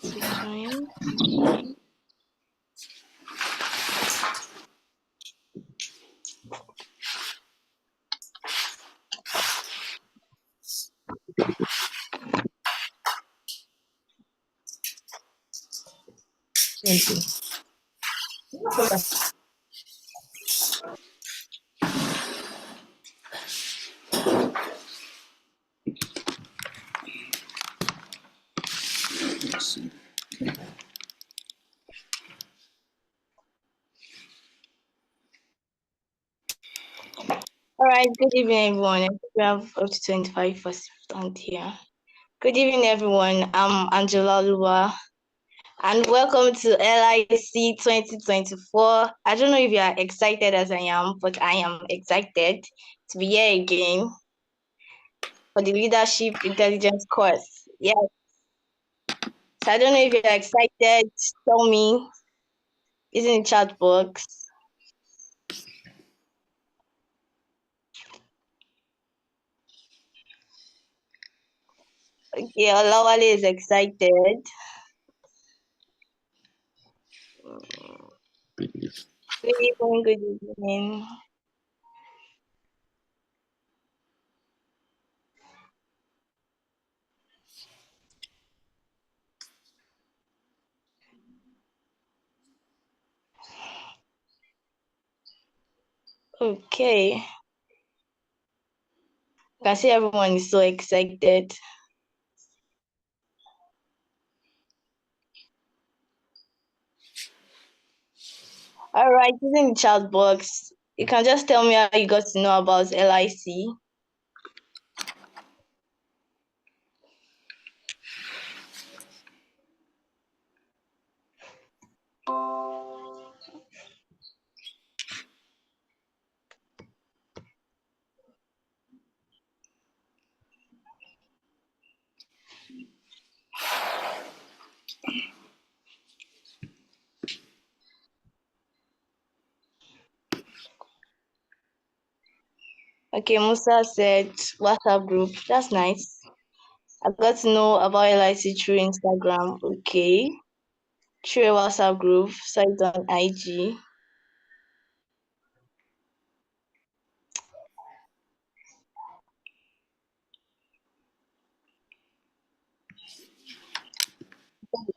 to join. Let's see. All right, good evening, everyone. I think we have up to 25 participants here. Good evening, everyone. I'm Angela Lua, and welcome to LIC 2024. I don't know if you are excited as I am, but I am excited to be here again for the Leadership Intelligence course. Yes. So I don't know if you're excited. Tell me. It's in the chat box. Okay, Olawale is excited. Good evening, good evening. Okay. I can see everyone is so excited. All right, using the chat box, you can just tell me how you got to know about LIC. Okay, Musa said WhatsApp group. That's nice. I got to know about LIC through Instagram. Okay. Through a WhatsApp group, site on IG.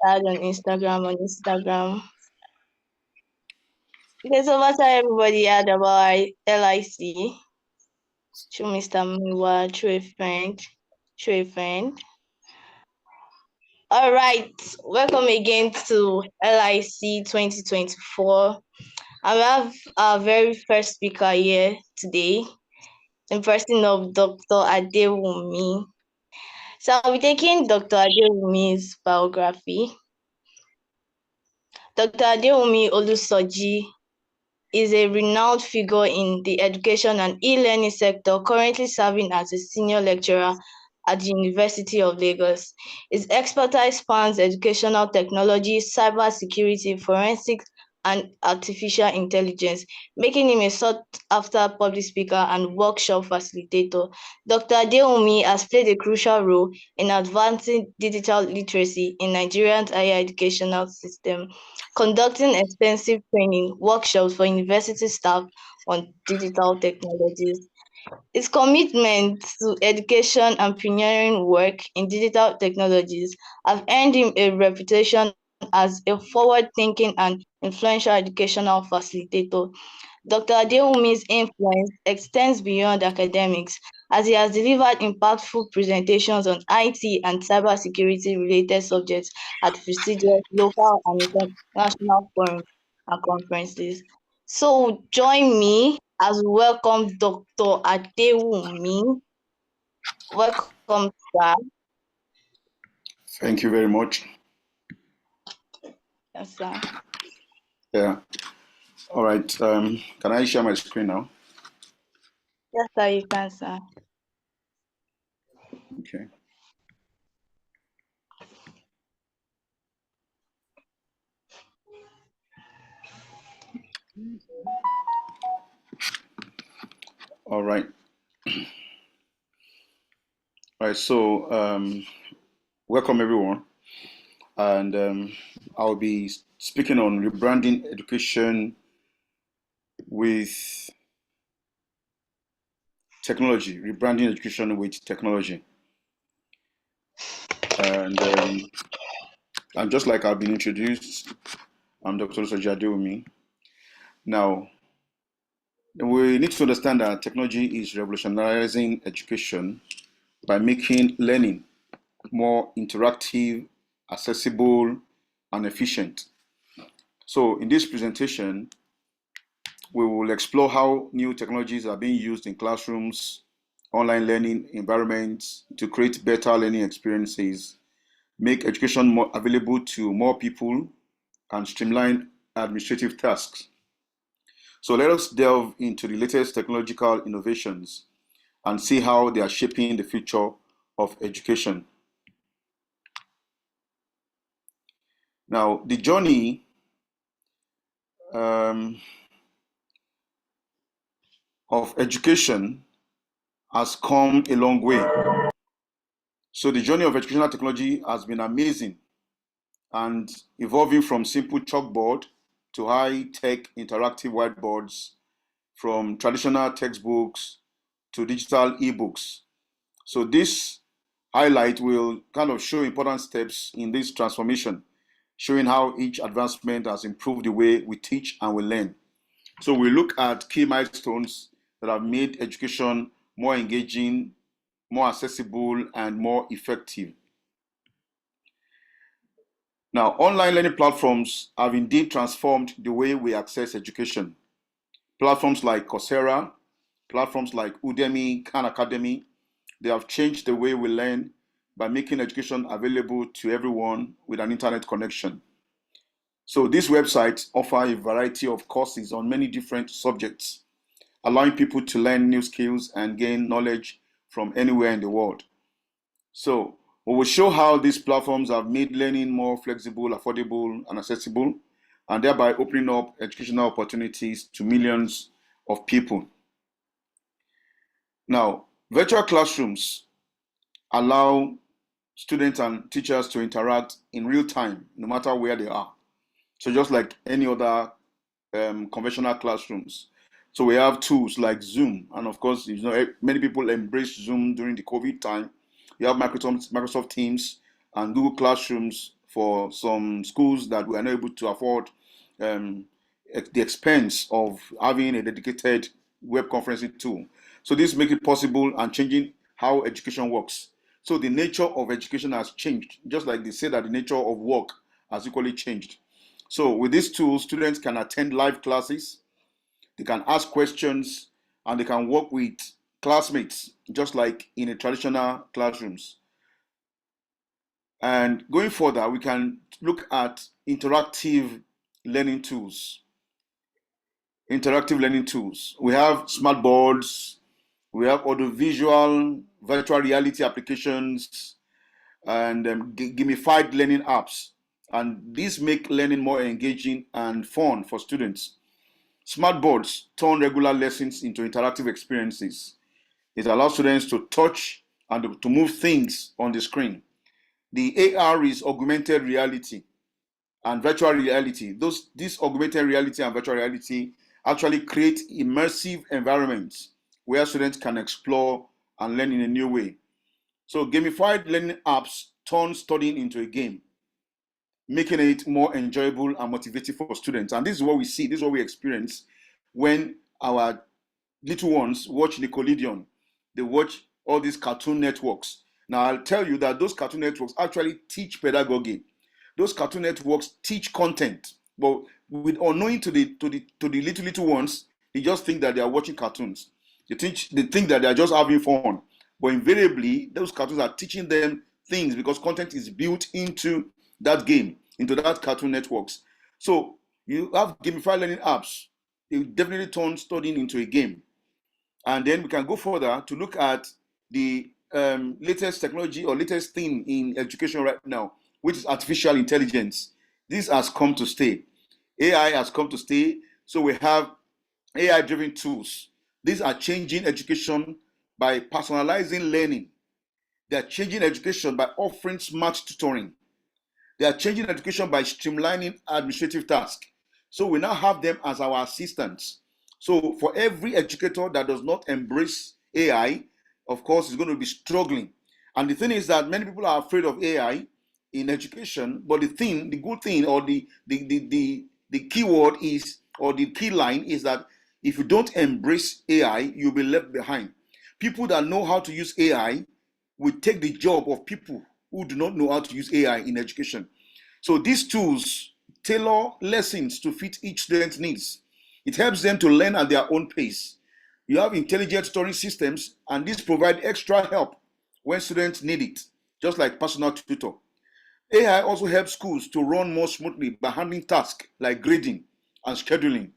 Add on Instagram. Okay, so what everybody heard about LIC? Through Mr. Miwa, through a friend. All right, welcome again to LIC 2024. And we have our very first speaker here today, in person of Dr. Adewumi. So I'll be taking Dr. Adewumi's biography. Dr. Adewumi Olusoji is a renowned figure in the education and e-learning sector, currently serving as a senior lecturer at the University of Lagos. His expertise spans educational technology, cybersecurity, forensics, and artificial intelligence, making him a sought-after public speaker and workshop facilitator. Dr. Adewumi has played a crucial role in advancing digital literacy in Nigeria's higher educational system, conducting extensive training workshops for university staff on digital technologies. His commitment to education and pioneering work in digital technologies have earned him a reputation as a forward-thinking and influential educational facilitator. Dr. Adewumi's influence extends beyond academics, as he has delivered impactful presentations on IT and cybersecurity related subjects at prestigious local and international forums and conferences. So join me as we welcome Dr. Adewumi. Welcome, sir. Thank you very much. Yes, sir. Yeah. All right. Can I share my screen now? Yes, sir, you can, sir. Okay. All right. All right. So, welcome everyone. and I'll be speaking on rebranding education with technology, rebranding education with technology. And just like I've been introduced, I'm Dr. Olusoji Adewumi. Now, we need to understand that technology is revolutionizing education by making learning more interactive, accessible, and efficient. So in this presentation, we will explore how new technologies are being used in classrooms, online learning environments to create better learning experiences, make education more available to more people, and streamline administrative tasks. So let us delve into the latest technological innovations and see how they are shaping the future of education. Now, the journey of education has come a long way. So the journey of educational technology has been amazing and evolving from simple chalkboard to high-tech interactive whiteboards, from traditional textbooks to digital ebooks. So this highlight will kind of show important steps in this transformation, showing how each advancement has improved the way we teach and we learn. So we look at key milestones that have made education more engaging, more accessible, and more effective. Now, online learning platforms have indeed transformed the way we access education. Platforms like Coursera, platforms like Udemy, Khan Academy, they have changed the way we learn by making education available to everyone with an internet connection. So these websites offer a variety of courses on many different subjects, allowing people to learn new skills and gain knowledge from anywhere in the world. So we will show how these platforms have made learning more flexible, affordable, and accessible, and thereby opening up educational opportunities to millions of people. Now, virtual classrooms allow students and teachers to interact in real time, no matter where they are. So just like any other conventional classrooms. So we have tools like Zoom, and of course, many people embraced Zoom during the COVID time. You have Microsoft Teams and Google Classrooms for some schools that were not able to afford the expense of having a dedicated web conferencing tool. So this makes it possible and changing how education works. So the nature of education has changed, just like they say that the nature of work has equally changed. So with these tools, students can attend live classes, they can ask questions, and they can work with classmates, just like in a traditional classrooms. And going further, we can look at interactive learning tools. Interactive learning tools. We have smart boards, we have audiovisual, virtual reality applications, and gamified learning apps. And these make learning more engaging and fun for students. Smart boards turn regular lessons into interactive experiences. It allows students to touch and to move things on the screen. The AR is augmented reality and virtual reality. This augmented reality and virtual reality actually create immersive environments where students can explore and learn in a new way. So gamified learning apps turn studying into a game, making it more enjoyable and motivating for students. And this is what we see, this is what we experience when our little ones watch Nickelodeon. They watch all these cartoon networks. Now, I'll tell you that those cartoon networks actually teach pedagogy. Those cartoon networks teach content, but with unknowing to the little ones, they just think that they are watching cartoons. They think that they are just having fun. But invariably, those cartoons are teaching them things because content is built into that game, into that cartoon networks. So you have gamified learning apps. They definitely turn studying into a game. And then we can go further to look at the latest technology or latest thing in education right now, which is artificial intelligence. This has come to stay. AI has come to stay. So we have AI-driven tools. These are changing education by personalizing learning. They're changing education by offering smart tutoring. They are changing education by streamlining administrative tasks. So we now have them as our assistants. So for every educator that does not embrace AI, of course, is going to be struggling. And the thing is that many people are afraid of AI in education, but the good thing, or the key word is, or the key line is that if you don't embrace AI, you'll be left behind. People that know how to use AI will take the job of people who do not know how to use AI in education. So these tools tailor lessons to fit each student's needs. It helps them to learn at their own pace. You have intelligent tutoring systems, and these provide extra help when students need it, just like personal tutor. AI also helps schools to run more smoothly by handling tasks like grading and scheduling.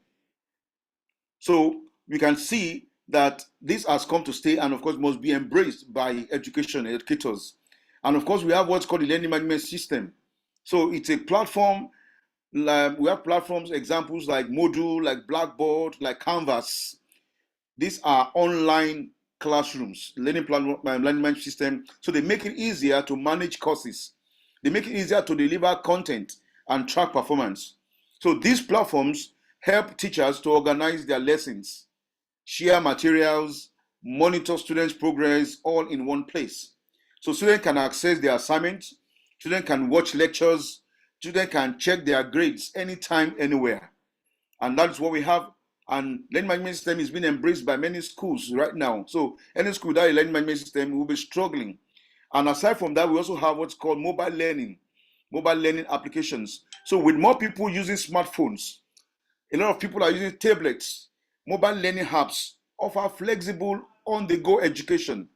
So we can see that this has come to stay, and of course must be embraced by educators. And of course we have what's called the learning management system. So it's a platform. We have platforms, examples like Moodle, like Blackboard, like Canvas. These are online classrooms, learning management system. So they make it easier to manage courses. They make it easier to deliver content and track performance. So these platforms help teachers to organize their lessons, share materials, monitor students' progress all in one place. So students can access their assignments, students can watch lectures, students can check their grades anytime, anywhere. And that's what we have. And learning management system is being embraced by many schools right now. So any school without a learning management system will be struggling. And aside from that, we also have what's called mobile learning applications. So with more people using smartphones, a lot of people are using tablets. Mobile learning apps offer flexible on-the-go education.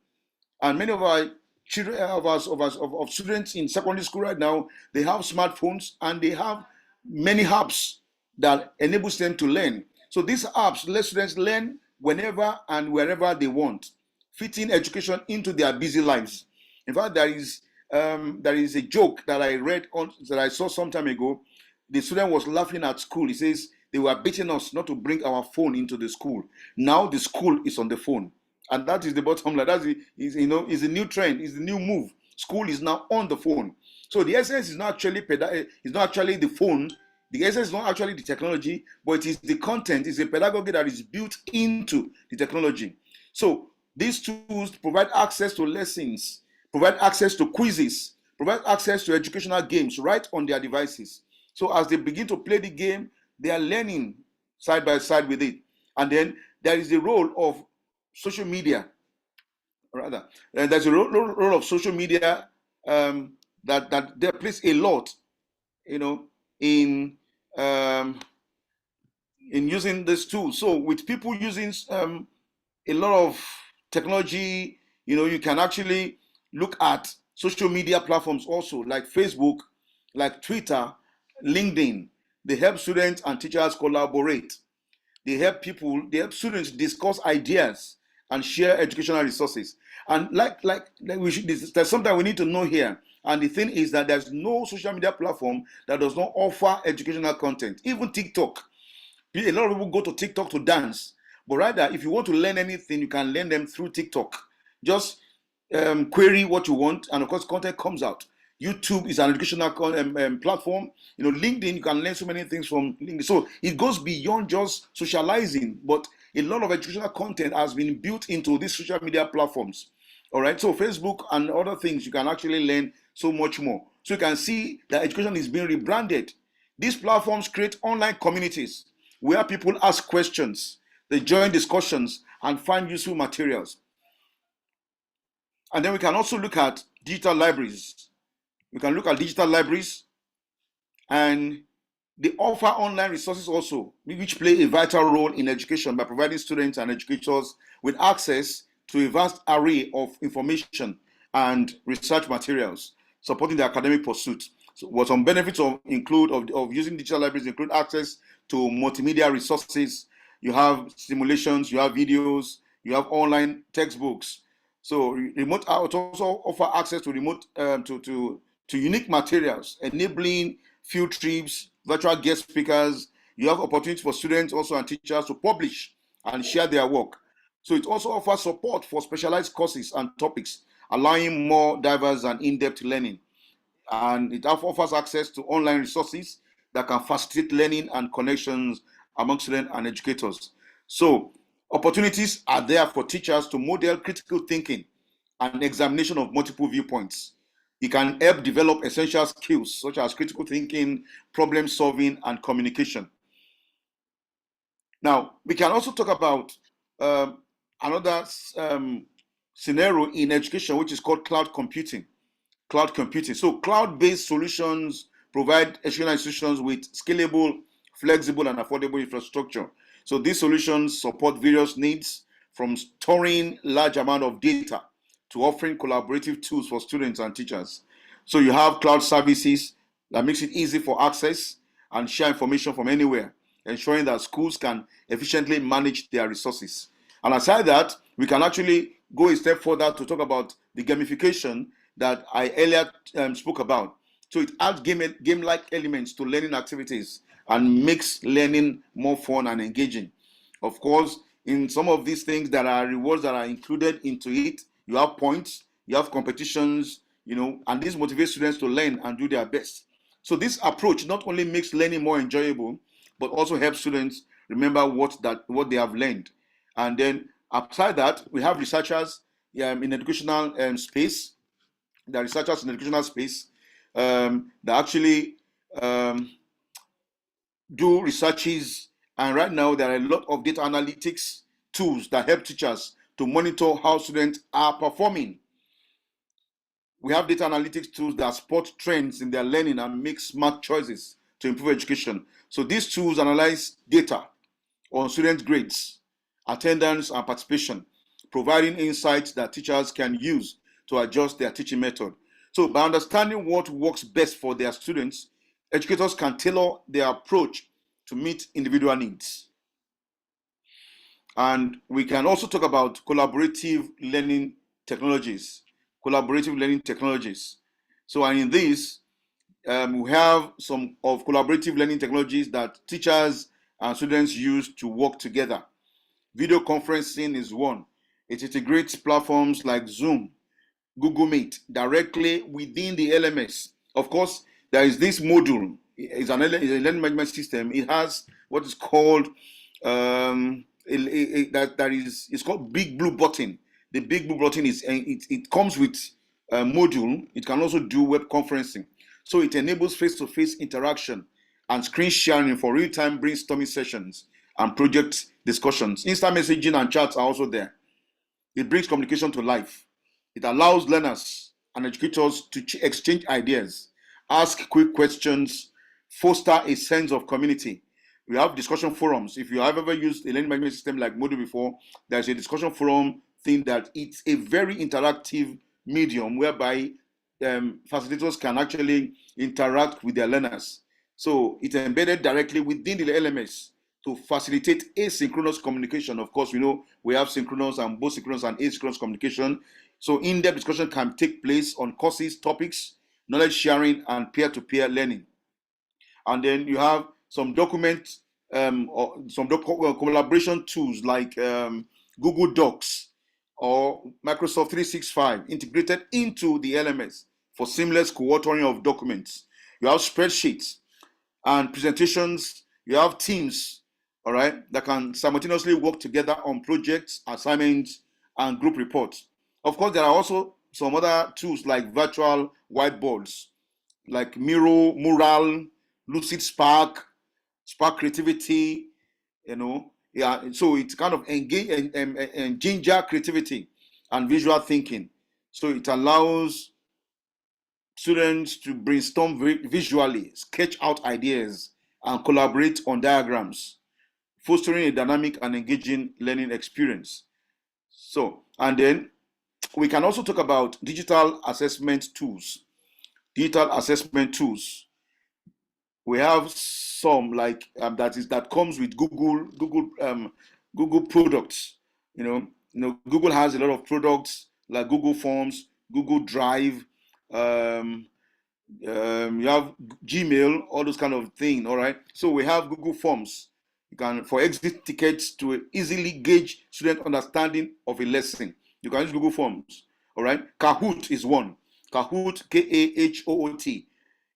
And many of our children, of students in secondary school right now, they have smartphones and they have many apps that enables them to learn. So these apps let students learn whenever and wherever they want, fitting education into their busy lives. In fact, there is a joke that I saw some time ago. The student was laughing at school. He says they were beating us not to bring our phone into the school. Now the school is on the phone, and that is the bottom line. Is a new trend. Is the new move. School is now on the phone. So the essence is not actually the phone. The essence is not actually the technology, but it is the content, it's the pedagogy that is built into the technology. So these tools provide access to lessons, provide access to quizzes, provide access to educational games right on their devices. So as they begin to play the game, they are learning side by side with it. And then there is the role of social media, rather. There's a role of social media that they plays a lot, in using this tool. So with people using a lot of technology, you can actually look at social media platforms also, like Facebook, like Twitter, LinkedIn. They help students and teachers collaborate. They help students discuss ideas and share educational resources. And there's something we need to know here. And the thing is that there's no social media platform that does not offer educational content. Even TikTok. A lot of people go to TikTok to dance, but rather, if you want to learn anything, you can learn them through TikTok. Just query what you want, and of course, content comes out. YouTube is an educational platform. LinkedIn, you can learn so many things from LinkedIn. So it goes beyond just socializing, but a lot of educational content has been built into these social media platforms. All right, so Facebook and other things, you can actually learn so much more. So you can see that education is being rebranded. These platforms create online communities where people ask questions, they join discussions, and find useful materials. And then we can also look at digital libraries. We can look at digital libraries, and they offer online resources also, which play a vital role in education by providing students and educators with access to a vast array of information and research materials, supporting the academic pursuit. So what some benefits of using digital libraries include access to multimedia resources. You have simulations, you have videos, you have online textbooks. So remote also offer access to remote to unique materials, enabling field trips, virtual guest speakers. You have opportunities for students also and teachers to publish and share their work. So it also offers support for specialized courses and topics, allowing more diverse and in-depth learning. and it offers access to online resources that can facilitate learning and connections among students and educators. So opportunities are there for teachers to model critical thinking and examination of multiple viewpoints. It can help develop essential skills such as critical thinking, problem solving, and communication. Now, we can also talk about another scenario in education, which is called cloud computing. Cloud computing. So cloud-based solutions provide educational institutions with scalable, flexible, and affordable infrastructure. So these solutions support various needs, from storing large amount of data to offering collaborative tools for students and teachers. So you have cloud services that makes it easy for access and share information from anywhere, ensuring that schools can efficiently manage their resources. And aside that, we can actually go a step further to talk about the gamification that I earlier spoke about. So it adds game-like elements to learning activities and makes learning more fun and engaging. Of course, in some of these things, there are rewards that are included into it. You have points, you have competitions, and this motivates students to learn and do their best. So this approach not only makes learning more enjoyable, but also helps students remember what they have learned. And then aside that, we have researchers in educational space. There are researchers in educational space that actually do researches, and right now there are a lot of data analytics tools that help teachers to monitor how students are performing. We have data analytics tools that spot trends in their learning and make smart choices to improve education. So these tools analyze data on student grades, attendance, and participation, providing insights that teachers can use to adjust their teaching method. So by understanding what works best for their students, educators can tailor their approach to meet individual needs. And we can also talk about collaborative learning technologies. So, and in this, we have some of collaborative learning technologies that teachers and students use to work together. Video conferencing is one. It integrates platforms like Zoom, Google Meet directly within the LMS. Of course, there is this module. It's a learning management system. It has what is called it's called Big Blue Button. The Big Blue Button it comes with a module. It can also do web conferencing. So it enables face-to-face interaction and screen sharing for real-time brainstorming sessions and project discussions. Instant messaging and chats are also there. It brings communication to life. It allows learners and educators to exchange ideas, ask quick questions, foster a sense of community. We have discussion forums. If you have ever used a learning management system like Moodle before, there's a discussion forum thing that it's a very interactive medium whereby facilitators can actually interact with their learners. So it's embedded directly within the LMS to facilitate asynchronous communication. Of course, we have synchronous and both synchronous and asynchronous communication. So in-depth discussion can take place on courses, topics, knowledge sharing, and peer-to-peer learning. And then you have some collaboration tools like Google Docs or Microsoft 365 integrated into the LMS for seamless co-authoring of documents. You have spreadsheets and presentations. You have teams, all right, that can simultaneously work together on projects, assignments, and group reports. Of course, there are also some other tools like virtual whiteboards, like Miro, Mural, Lucid Spark, Spark Creativity, so it's kind of engage and ginger creativity and visual thinking. So it allows students to brainstorm visually, sketch out ideas, and collaborate on diagrams, fostering a dynamic and engaging learning experience. So, and then we can also talk about digital assessment tools. We have some like that comes with Google products. Google has a lot of products like Google Forms, Google Drive. You have Gmail, all those kind of thing. All right. So we have Google Forms. You can for exit tickets to easily gauge student understanding of a lesson. You can use Google Forms. All right. Kahoot is one. Kahoot, Kahoot,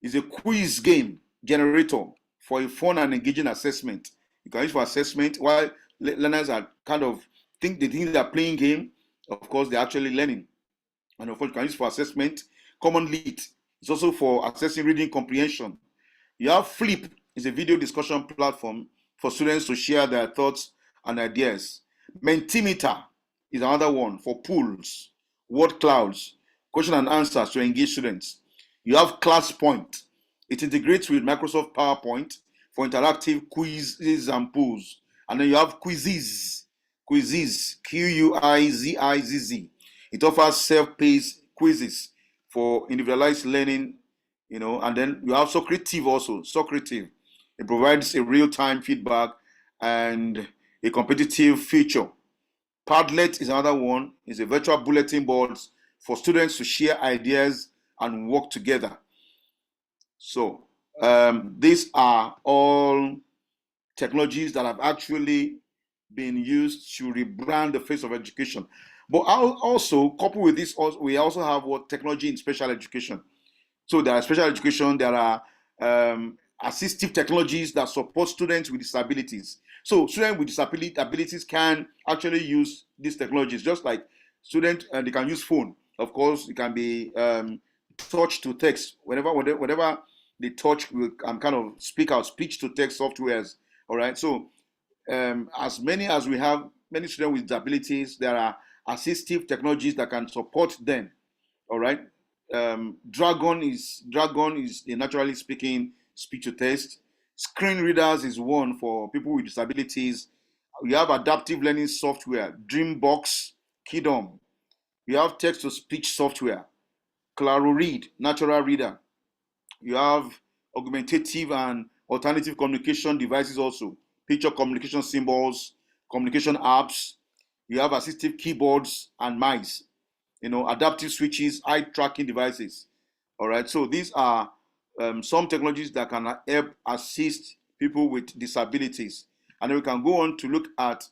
is a quiz game generator for a fun and engaging assessment. You can use for assessment while learners are kind of think they're playing game. Of course, they're actually learning. And of course, you can use for assessment. Common Lead is also for assessing reading comprehension. You have Flip, is a video discussion platform for students to share their thoughts and ideas. Mentimeter is another one for polls, word clouds, question and answers to engage students. You have ClassPoint. It integrates with Microsoft PowerPoint for interactive quizzes and polls. And then you have Quizzes, Quizzizz. It offers self-paced quizzes for individualized learning, and then you have Socrative also. Socrative, it provides a real-time feedback and a competitive feature. Padlet is another one. It's a virtual bulletin board for students to share ideas and work together. So these are all technologies that have actually been used to rebrand the face of education. But I'll also couple with this, we also have what technology in special education. So there are special education, there are assistive technologies that support students with disabilities. So students with disabilities can actually use these technologies, just like students, they can use phone. Of course, it can be touch to text. Whatever they touch will kind of speak out, speech to text softwares. All right. So as many as we have many students with disabilities, there are assistive technologies that can support them. All right. Dragon is a naturally speaking speech to text. Screen readers is one for people with disabilities. We have adaptive learning software, Dreambox, Kidom. We have text to speech software, Claro Read, natural reader. You have augmentative and alternative communication devices also, picture communication symbols, communication apps. You have assistive keyboards and mice, adaptive switches, eye tracking devices. All right, so these are some technologies that can help assist people with disabilities. And then we can go on to look at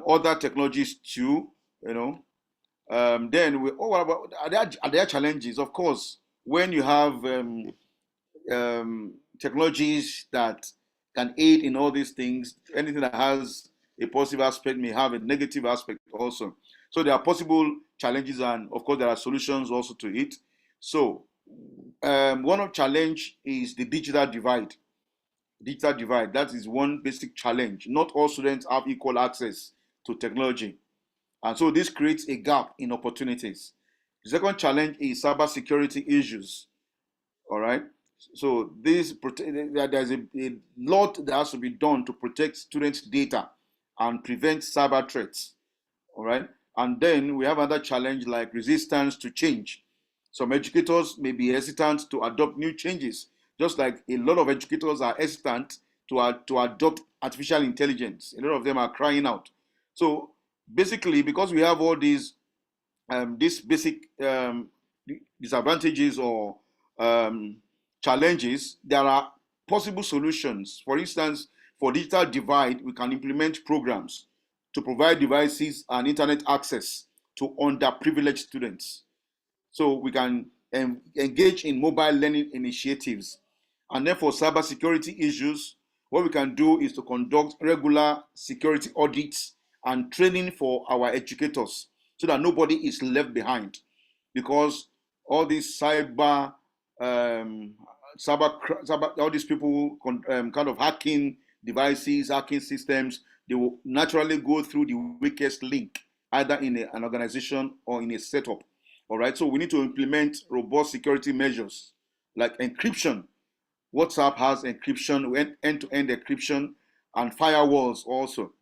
other technologies too, then what about, are there challenges? Of course, when you have technologies that can aid in all these things, anything that has a positive aspect may have a negative aspect also. So there are possible challenges, and of course there are solutions also to it. So one of challenge is the digital divide. Digital divide, that is one basic challenge. Not all students have equal access to technology. And so this creates a gap in opportunities. The second challenge is cybersecurity issues. All right. So there's a lot that has to be done to protect students' data and prevent cyber threats. All right. And then we have another challenge like resistance to change. Some educators may be hesitant to adopt new changes, just like a lot of educators are hesitant to adopt artificial intelligence. A lot of them are crying out. So basically, because we have all these basic disadvantages or challenges, there are possible solutions. For instance, for digital divide, we can implement programs to provide devices and internet access to underprivileged students. So we can engage in mobile learning initiatives. And then for cybersecurity issues, what we can do is to conduct regular security audits and training for our educators so that nobody is left behind. Because all these um, all these people kind of hacking devices, hacking systems, they will naturally go through the weakest link, either in an organization or in a setup. All right, so we need to implement robust security measures like encryption. WhatsApp has encryption, end-to-end encryption, and firewalls also.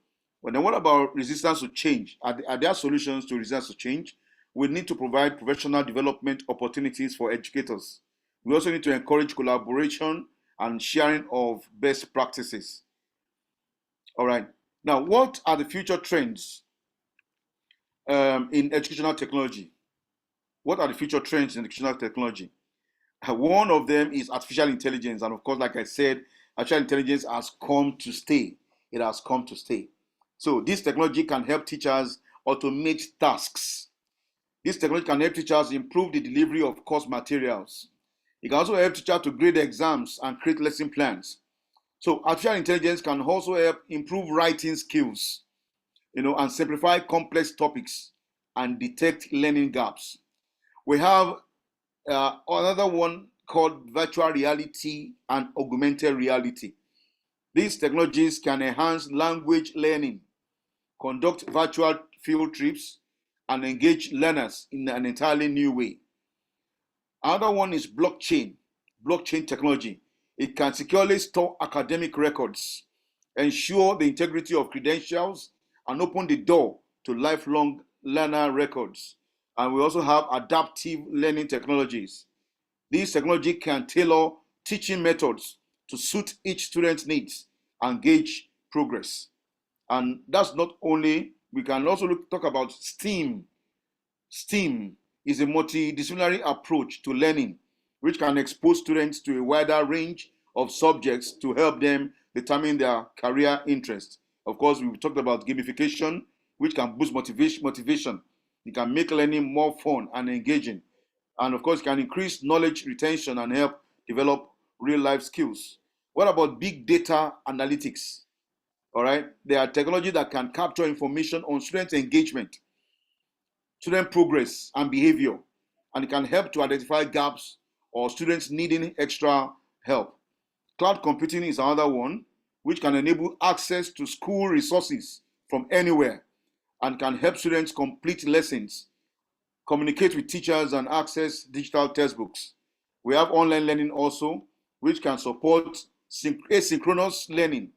But then what about resistance to change? Are there solutions to resistance to change? We need to provide professional development opportunities for educators. We also need to encourage collaboration and sharing of best practices. All right. Now, what are the future trends in educational technology? What are the future trends in educational technology? One of them is artificial intelligence. And of course, like I said, artificial intelligence has come to stay. It has come to stay. So this technology can help teachers automate tasks. This technology can help teachers improve the delivery of course materials. It can also help teachers to grade exams and create lesson plans. So artificial intelligence can also help improve writing skills, and simplify complex topics and detect learning gaps. We have another one called virtual reality and augmented reality. These technologies can enhance language learning, conduct virtual field trips, and engage learners in an entirely new way. Another one is blockchain technology. It can securely store academic records, ensure the integrity of credentials, and open the door to lifelong learner records. And we also have adaptive learning technologies. These technology can tailor teaching methods to suit each student's needs and gauge progress. And that's not only, we can also talk about STEAM. STEAM is a multidisciplinary approach to learning, which can expose students to a wider range of subjects to help them determine their career interests. Of course, we've talked about gamification, which can boost motivation. It can make learning more fun and engaging. And of course, it can increase knowledge retention and help develop real life skills. What about big data analytics? All right, there are technology that can capture information on student engagement, student progress, and behavior, and it can help to identify gaps or students needing extra help. Cloud computing is another one, which can enable access to school resources from anywhere and can help students complete lessons, communicate with teachers, and access digital textbooks. We have online learning also, which can support asynchronous learning.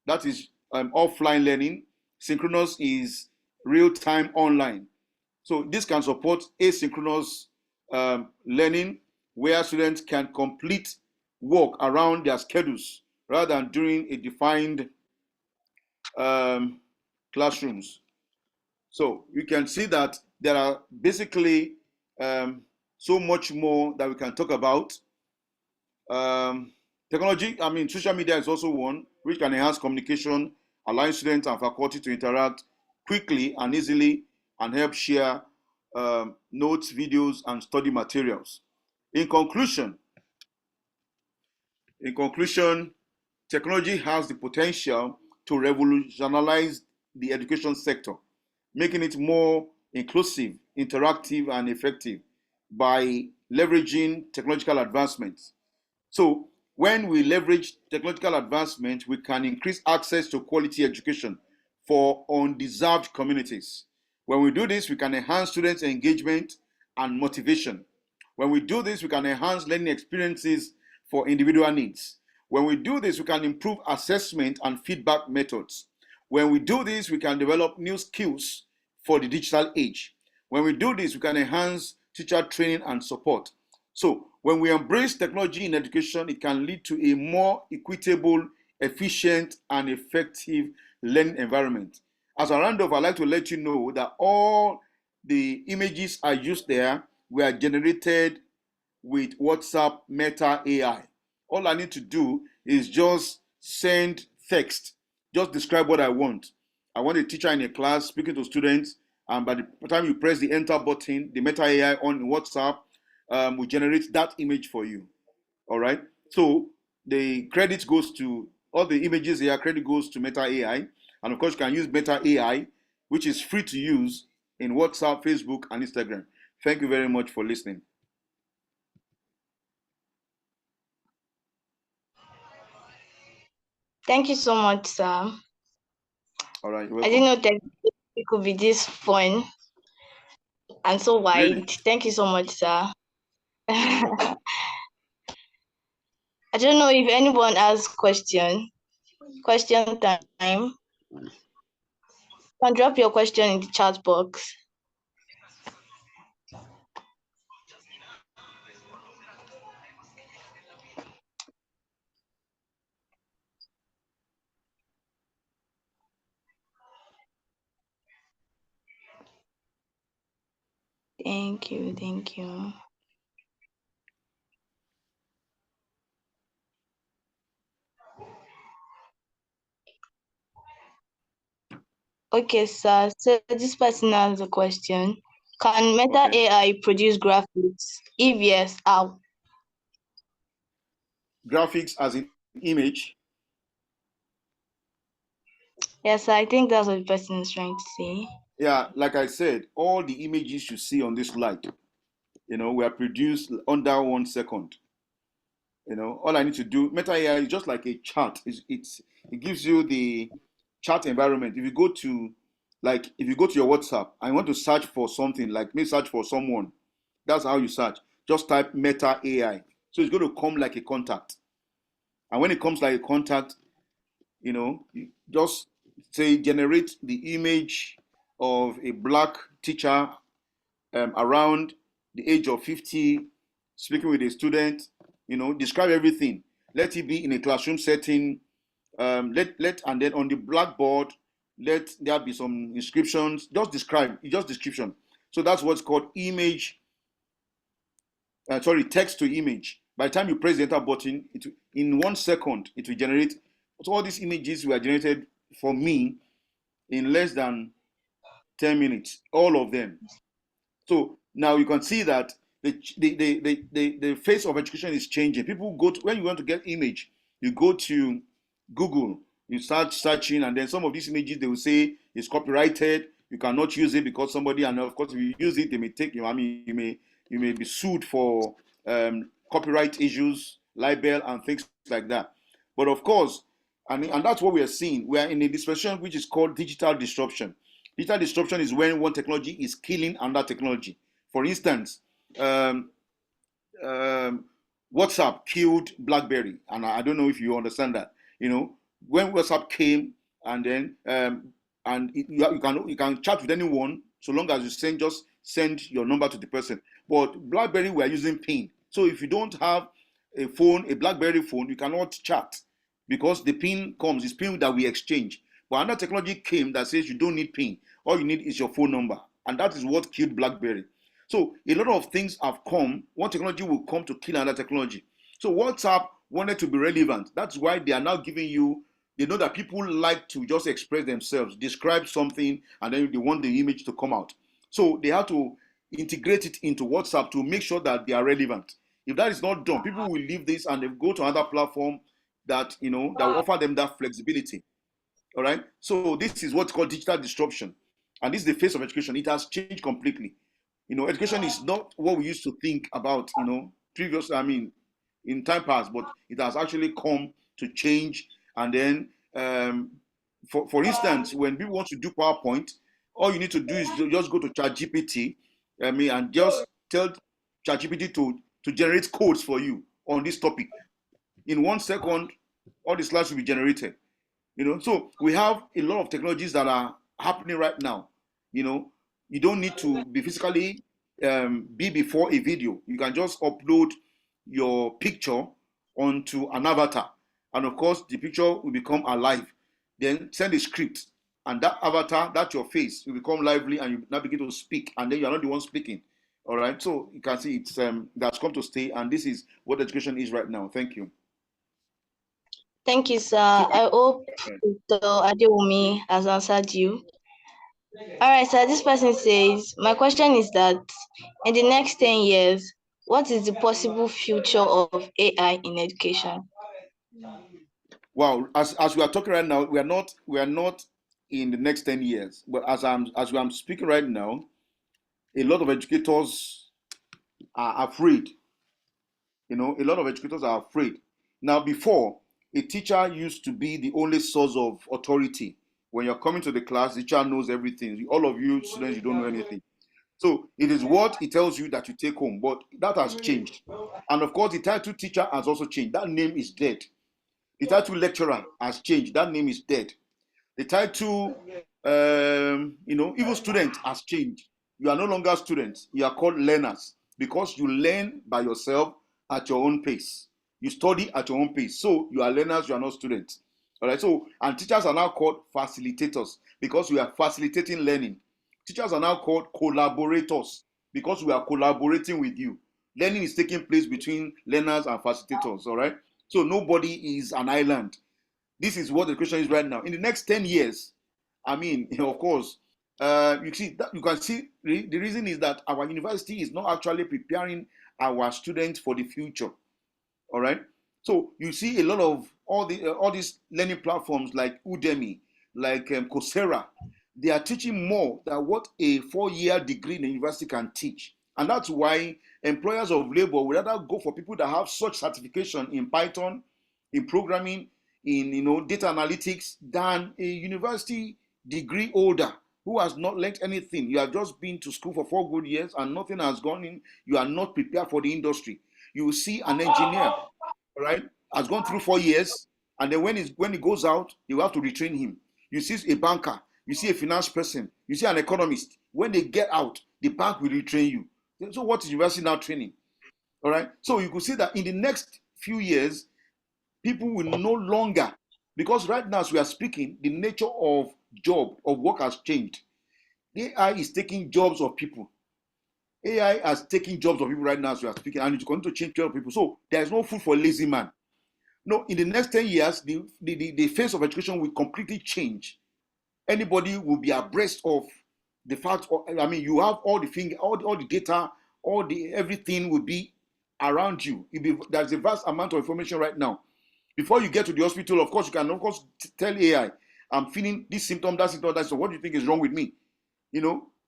That is offline learning. Synchronous is real time online. So this can support asynchronous learning where students can complete work around their schedules rather than during a defined classrooms. So we can see that there are basically so much more that we can talk about. Technology, social media is also one which can enhance communication, allowing students and faculty to interact quickly and easily and help share notes, videos, and study materials. In conclusion, technology has the potential to revolutionize the education sector, making it more inclusive, interactive, and effective by leveraging technological advancements. So when we leverage technological advancement, we can increase access to quality education for undeserved communities. When we do this, we can enhance students' engagement and motivation. When we do this, we can enhance learning experiences for individual needs. When we do this, we can improve assessment and feedback methods. When we do this, we can develop new skills for the digital age. When we do this, we can enhance teacher training and support. So when we embrace technology in education, it can lead to a more equitable, efficient, and effective learning environment. As a round off, I'd like to let you know that all the images I used there were generated with WhatsApp Meta AI. All I need to do is just send text, just describe what I want. I want a teacher in a class speaking to students, and by the time you press the enter button, the Meta AI on WhatsApp will generate that image for you. All right. So the credit goes to all the images here, credit goes to Meta AI. And of course, you can use Meta AI, which is free to use in WhatsApp, Facebook, and Instagram. Thank you very much for listening. Thank you so much, sir. All right, you're I welcome. didn't know that it could be this fun and so wide. Really? Thank you so much, sir. I don't know if anyone has question. Question time. You can drop your question in the chat box. Thank you. Thank you. Okay, sir. So this person has a question. Can Meta Okay. AI produce graphics? If yes, how? Graphics as in image. Yes, I think that's what the person is trying to say. Yeah, like I said, all the images you see on this slide, were produced under 1 second. All I need to do, Meta AI is just like a chart. It gives you the chat environment. If you go to your WhatsApp and want to search for something, like me search for someone, that's how you search. Just type Meta AI. So it's going to come like a contact. And when it comes like a contact, you just say generate the image of a black teacher around the age of 50, speaking with a student, describe everything. Let it be in a classroom setting. And then on the blackboard, let there be some inscriptions. Just description. So that's what's called text to image. By the time you press the enter button, in 1 second, it will generate. So all these images were generated for me in less than 10 minutes, all of them. So now you can see that the face of education is changing. People when you want to get image, you go to Google, you start searching, and then some of these images they will say it's copyrighted. You cannot use it because somebody, and of course, if you use it, they may take you. I mean, you may be sued for copyright issues, libel, and things like that. But of course, and that's what we are seeing. We are in a dispensation which is called digital disruption. Digital disruption is when one technology is killing another technology. For instance, um, um, WhatsApp killed BlackBerry, and I don't know if you understand that. When WhatsApp came, and then you can chat with anyone so long as you just send your number to the person. But BlackBerry were using PIN, so if you don't have a BlackBerry phone, you cannot chat because the PIN comes. It's PIN that we exchange. But another technology came that says you don't need PIN. All you need is your phone number, and that is what killed BlackBerry. So a lot of things have come. One technology will come to kill another technology. So WhatsApp wanted to be relevant. That's why they are now giving you. They know that people like to just express themselves, describe something, and then they want the image to come out. So they have to integrate it into WhatsApp to make sure that they are relevant. If that is not done, people will leave this and they go to another platform that will offer them that flexibility. All right. So this is what's called digital disruption, and this is the face of education. It has changed completely. Education is not what we used to think about. Previously, I mean, in time past, but it has actually come to change. And then, for instance, when people want to do PowerPoint, all you need to do is just go to ChatGPT, and just tell ChatGPT to generate codes for you on this topic. In 1 second, all the slides will be generated. So we have a lot of technologies that are happening right now. You don't need to be physically be before a video. You can just upload your picture onto an avatar, and of course the picture will become alive. Then send a script, and that avatar, that's your face, will become lively, and you now begin to speak, and then you're not the one speaking. All right, so you can see it's that's come to stay, and this is what education is right now. Thank you. Thank you, sir. So I hope Dr. Adewumi has answered you. All right, sir. This person says, my question is that in the next 10 years, what is the possible future of AI in education? wow, as we are talking right now, we are not in the next 10 years. But as I'm speaking right now, a lot of educators are afraid. A lot of educators are afraid. Now, before, a teacher used to be the only source of authority. When you're coming to the class, the teacher knows everything. All of you students, you don't know anything. So it is what he tells you that you take home. But that has changed. And of course, the title teacher has also changed. That name is dead. The title lecturer has changed. That name is dead. The title, even student has changed. You are no longer students. You are called learners because you learn by yourself at your own pace. You study at your own pace. So you are learners, you are not students. All right. So, and teachers are now called facilitators because we are facilitating learning. Teachers are now called collaborators because we are collaborating with you. Learning is taking place between learners and facilitators. All right. So nobody is an island. This is what the question is right now. In the next 10 years, I mean, of course, You see that you can see the reason is that our university is not actually preparing our students for the future. All right. So you see a lot of all these learning platforms like Udemy, like Coursera, they are teaching more than what a 4-year degree in the university can teach, and that's why employers of labor would rather go for people that have such certification in Python, in programming, in data analytics than a university degree holder who has not learned anything. You have just been to school for 4 good years and nothing has gone in. You are not prepared for the industry. You will see an engineer, all right, has gone through 4 years, and then when he goes out, you have to retrain him. You see a banker, you see a finance person, you see an economist. When they get out, the bank will retrain you. So what is university now training? All right. So you could see that in the next few years, people will no longer, because right now as we are speaking, the nature of work has changed. AI is taking jobs of people. AI has taken jobs of people right now as we are speaking, and it's going to change jobs of people. So there is no food for lazy man. No, in the next 10 years, the face of education will completely change. Anybody will be abreast of the fact, I mean, you have all the thing, all the data, all the everything will be around you. There's a vast amount of information right now. Before you get to the hospital, of course, you can, of course, tell AI, I'm feeling this symptom, that symptom, that. So what do you think is wrong with me?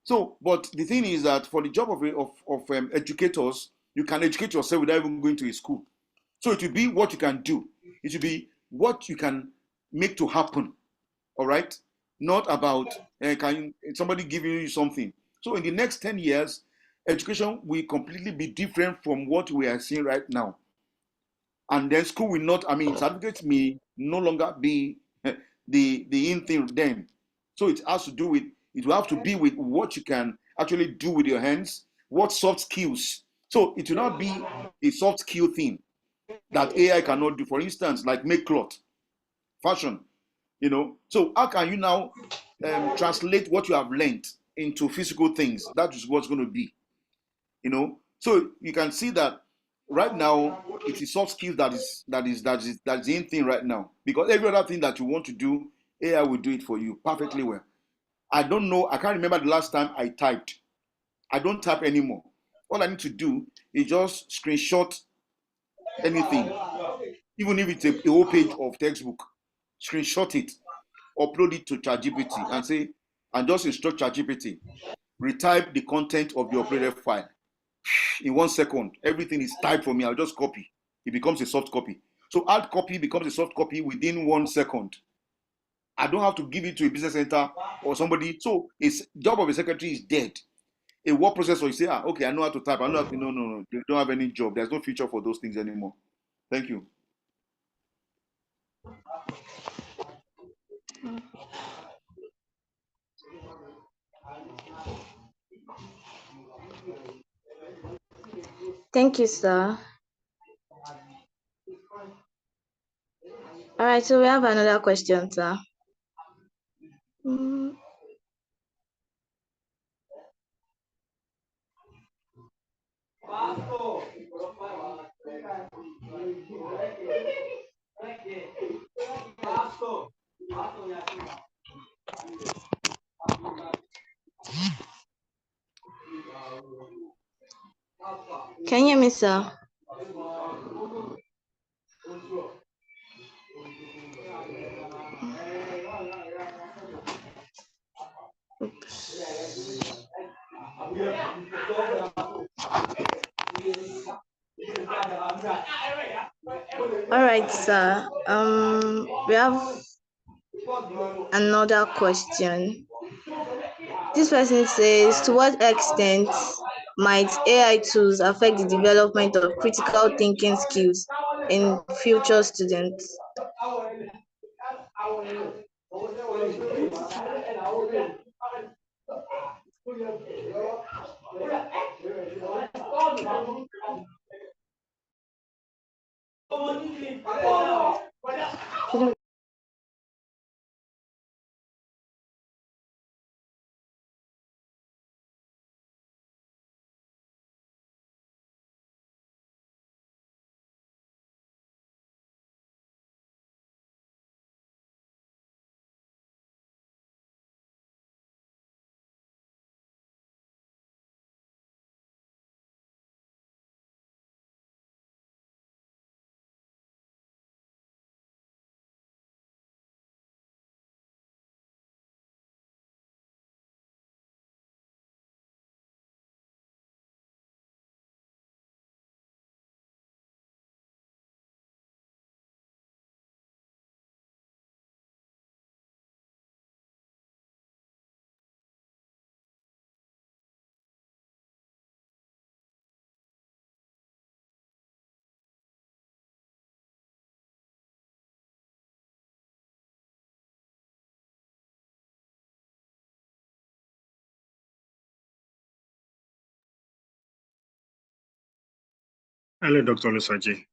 So, but the thing is that for the job of educators, you can educate yourself without even going to a school. So it will be what you can do. It will be what you can make to happen. All right, not about can somebody giving you something. So in the next 10 years, education will completely be different from what we are seeing right now. And then school will not. I mean, certificates may no longer be the in thing then. So it has to do with. It will have to be with what you can actually do with your hands. What soft skills. So it will not be a soft skill thing that AI cannot do. For instance, like make cloth, fashion. So how can you now translate what you have learned into physical things? That is what's going to be. So you can see that right now it is soft skills that is the in thing right now, because every other thing that you want to do, AI will do it for you perfectly well. I don't know, I can't remember the last time I typed. I don't type anymore. All I need to do is just screenshot anything, even if it's a whole page of textbook. Screenshot it, upload it to ChatGPT, and just instruct ChatGPT, retype the content of the uploaded file. In 1 second, everything is typed for me. I'll just copy. It becomes a soft copy. So hard copy becomes a soft copy within 1 second. I don't have to give it to a business center or somebody. So it's job of a secretary is dead. A word processor, you say, okay, I know how to type. I know how to. No, no, no. They don't have any job. There's no future for those things anymore. Thank you. Thank you, sir. All right, so we have another question, sir. Mm, Can you hear me, sir? All right, sir. We have another question. This person says, to what extent might AI tools affect the development of critical thinking skills in future students? Hello, Dr. Olusoji.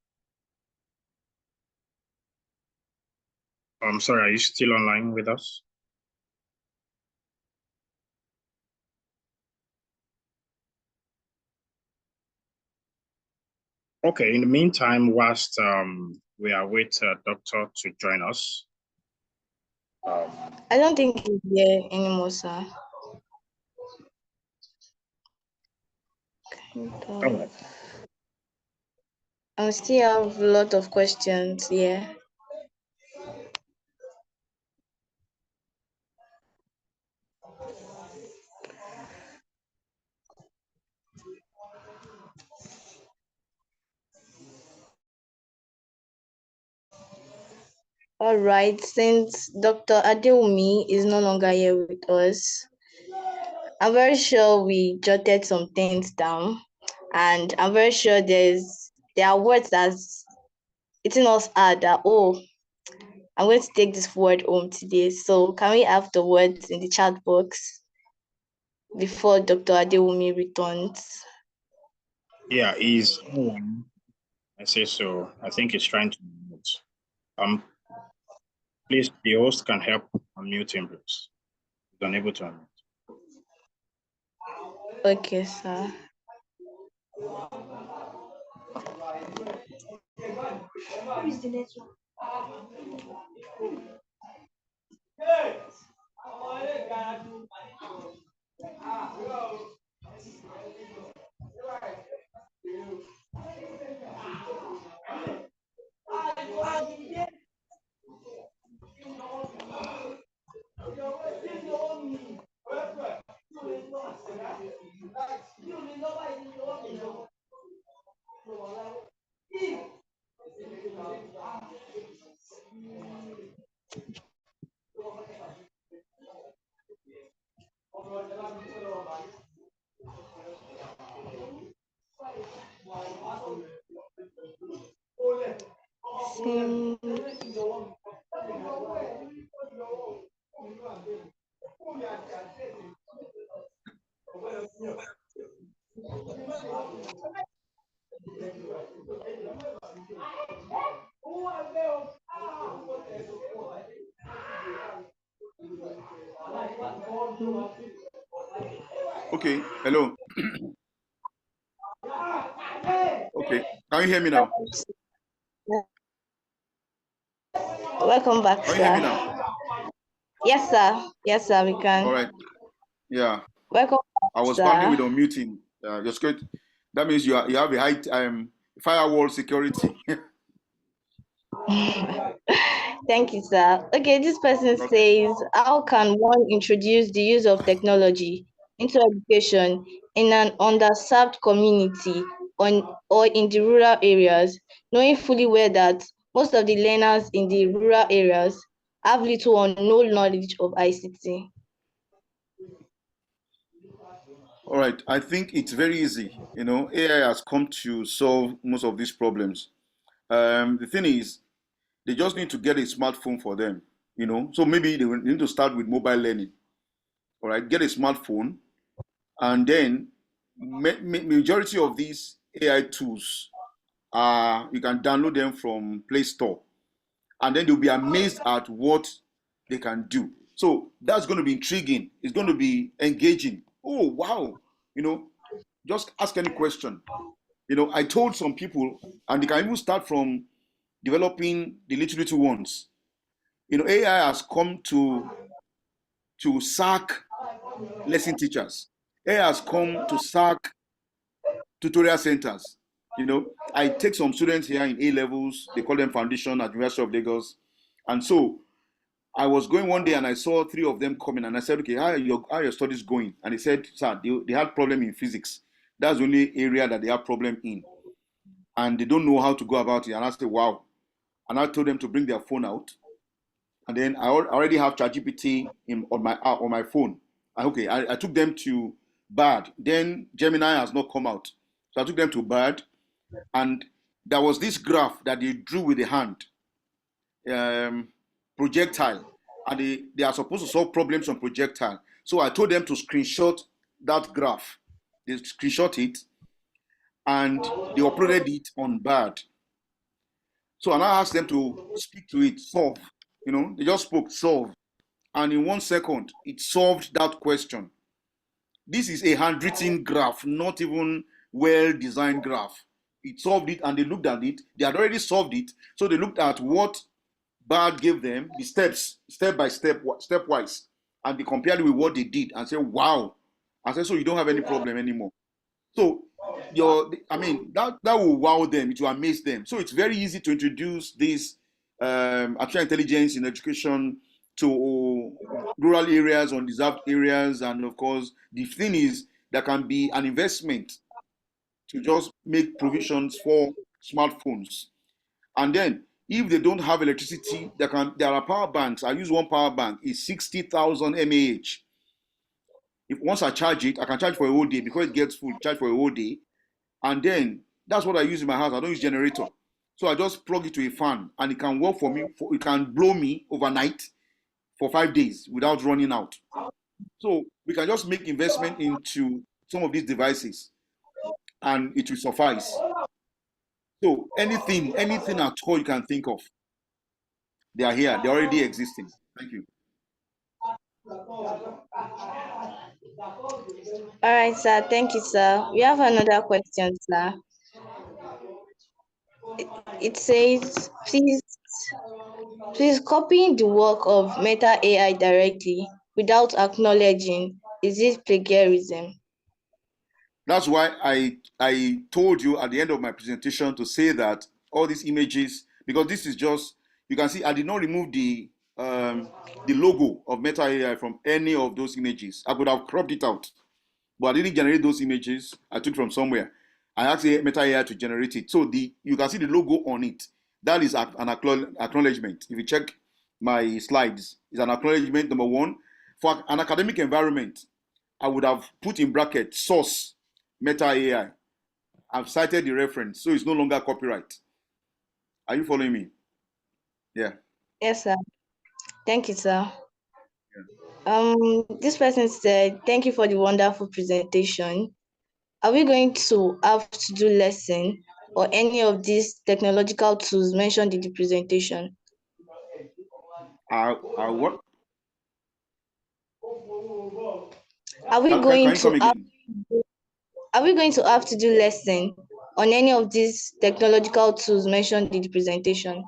I'm sorry, are you still online with us? Okay, in the meantime, whilst we await doctor to join us. I don't think he's there anymore, sir. All right. I still have a lot of questions, yeah. All right, since Dr. Adewumi is no longer here with us, I'm very sure we jotted some things down, and I'm very sure there are words that's eating us hard that, oh, I'm going to take this word home today. So can we have the words in the chat box before Dr. Adewumi returns? Yeah, he's online. I say so. I think he's trying to mute. Please, the host can help unmute him, please. He's unable to unmute. Okay, sir. Okay, hello. Okay, can you hear me now? Welcome back, Can you hear me sir. now? Yes, sir. Yes, sir, we can. All right. Yeah. Welcome back, I was sir. struggling with unmuting. Just good. That means you have a high firewall security. Thank you, sir. Okay, this person Okay. says, how can one introduce the use of technology into education in an underserved community or in the rural areas, knowing fully well that most of the learners in the rural areas have little or no knowledge of ICT? All right. I think it's very easy. AI has come to solve most of these problems. The thing is, they just need to get a smartphone for them. So maybe they need to start with mobile learning. All right. Get a smartphone, and then majority of these AI tools you can download them from Play Store, and then you'll be amazed at what they can do. So that's going to be intriguing. It's going to be engaging. Oh wow! Just ask any question. I told some people, and they can even start from developing the little ones. AI has come to sack lesson teachers. AI has come to sack tutorial centers. I take some students here in A levels. They call them Foundation at University of Lagos, and so I was going one day and I saw three of them coming, and I said, "Okay, how are your studies going?" And they said, "Sir, they had problem in physics. That's the only area that they have problem in, and they don't know how to go about it." And I said, "Wow!" And I told them to bring their phone out, and then I already have ChatGPT on my phone. Okay, I took them to Bard. Then Gemini has not come out, so I took them to Bard, and there was this graph that they drew with the hand, um, projectile, and they are supposed to solve problems on projectile. So I told them to screenshot that graph. They screenshot it, and they uploaded it on Bard. So I now asked them to speak to it, solve. They just spoke, solve. And in 1 second, it solved that question. This is a handwritten graph, not even well-designed graph. It solved it, and they looked at it. They had already solved it. So they looked at what Bard gave them, the steps, step by step, stepwise, and they compared it with what they did and said, wow. I said, so you don't have any problem anymore. So that will wow them, it will amaze them. So it's very easy to introduce this artificial intelligence in education to rural areas, undeserved areas, and of course, the thing is there can be an investment to just make provisions for smartphones. And then if they don't have electricity, there are power banks. I use one power bank, it's 60,000 mAh. If once I charge it, I can charge for a whole day. Because it gets full, charge for a whole day. And then that's what I use in my house. I don't use generator. So I just plug it to a fan and it can work for me. It can blow me overnight for 5 days without running out. So we can just make investment into some of these devices and it will suffice. So anything at all you can think of, they are here. They're already existing. Thank you. All right, sir. Thank you, sir. We have another question, sir. It says, please copying the work of Meta AI directly without acknowledging, is it plagiarism? That's why I told you at the end of my presentation to say that all these images, because this is just, you can see I did not remove the logo of Meta AI from any of those images. I could have cropped it out, but I didn't generate those images. I took from somewhere. I asked Meta AI to generate it. So you can see the logo on it. That is an acknowledgement. If you check my slides, it's an acknowledgement, number one. For an academic environment, I would have put in bracket source Meta AI. I've cited the reference, so it's no longer copyright. Are you following me? Yeah. Yes, sir. Thank you, sir. This person said, thank you for the wonderful presentation. Are we going to have to do lesson or any of these technological tools mentioned in the presentation? What? Are we Can going you come to have, again? are we going to have to do lesson on any of these technological tools mentioned in the presentation?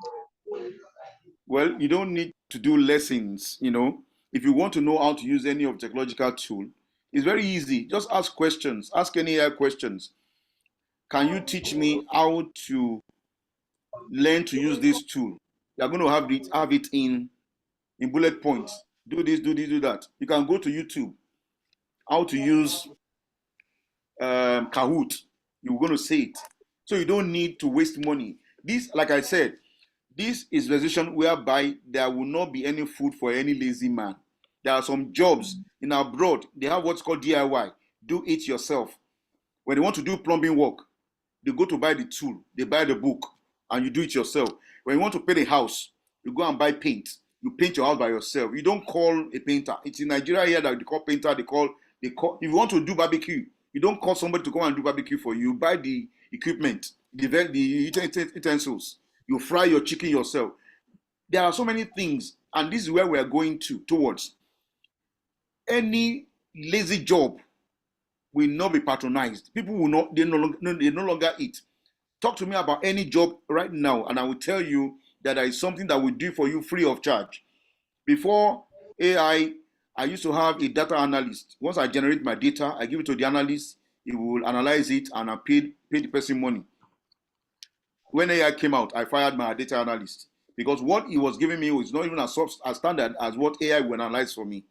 Well, you don't need to do lessons, If you want to know how to use any of technological tool, it's very easy. Just ask questions. Ask any AI questions. Can you teach me how to learn to use this tool? You're going to have it in bullet points. Do this, do this, do that. You can go to YouTube. How to use Kahoot. You're going to see it. So you don't need to waste money. This, like I said, this is a position whereby there will not be any food for any lazy man. There are some jobs in abroad. They have what's called DIY. Do it yourself. When they want to do plumbing work, they go to buy the tool, they buy the book, and you do it yourself. When you want to paint a house, you go and buy paint. You paint your house by yourself. You don't call a painter. It's in Nigeria here that they call painter. They call. If you want to do barbecue, you don't call somebody to come and do barbecue for you. You buy the equipment, the utensils. You fry your chicken yourself. There are so many things, and this is where we are going towards. Any lazy job will not be patronized. People will not. They no longer eat. Talk to me about any job right now, and I will tell you that there is something that we do for you free of charge. Before AI, I used to have a data analyst. Once I generate my data, I give it to the analyst. He will analyze it, and I pay the person money. When AI came out, I fired my data analyst because what he was giving me was not even as standard as what AI will analyze for me.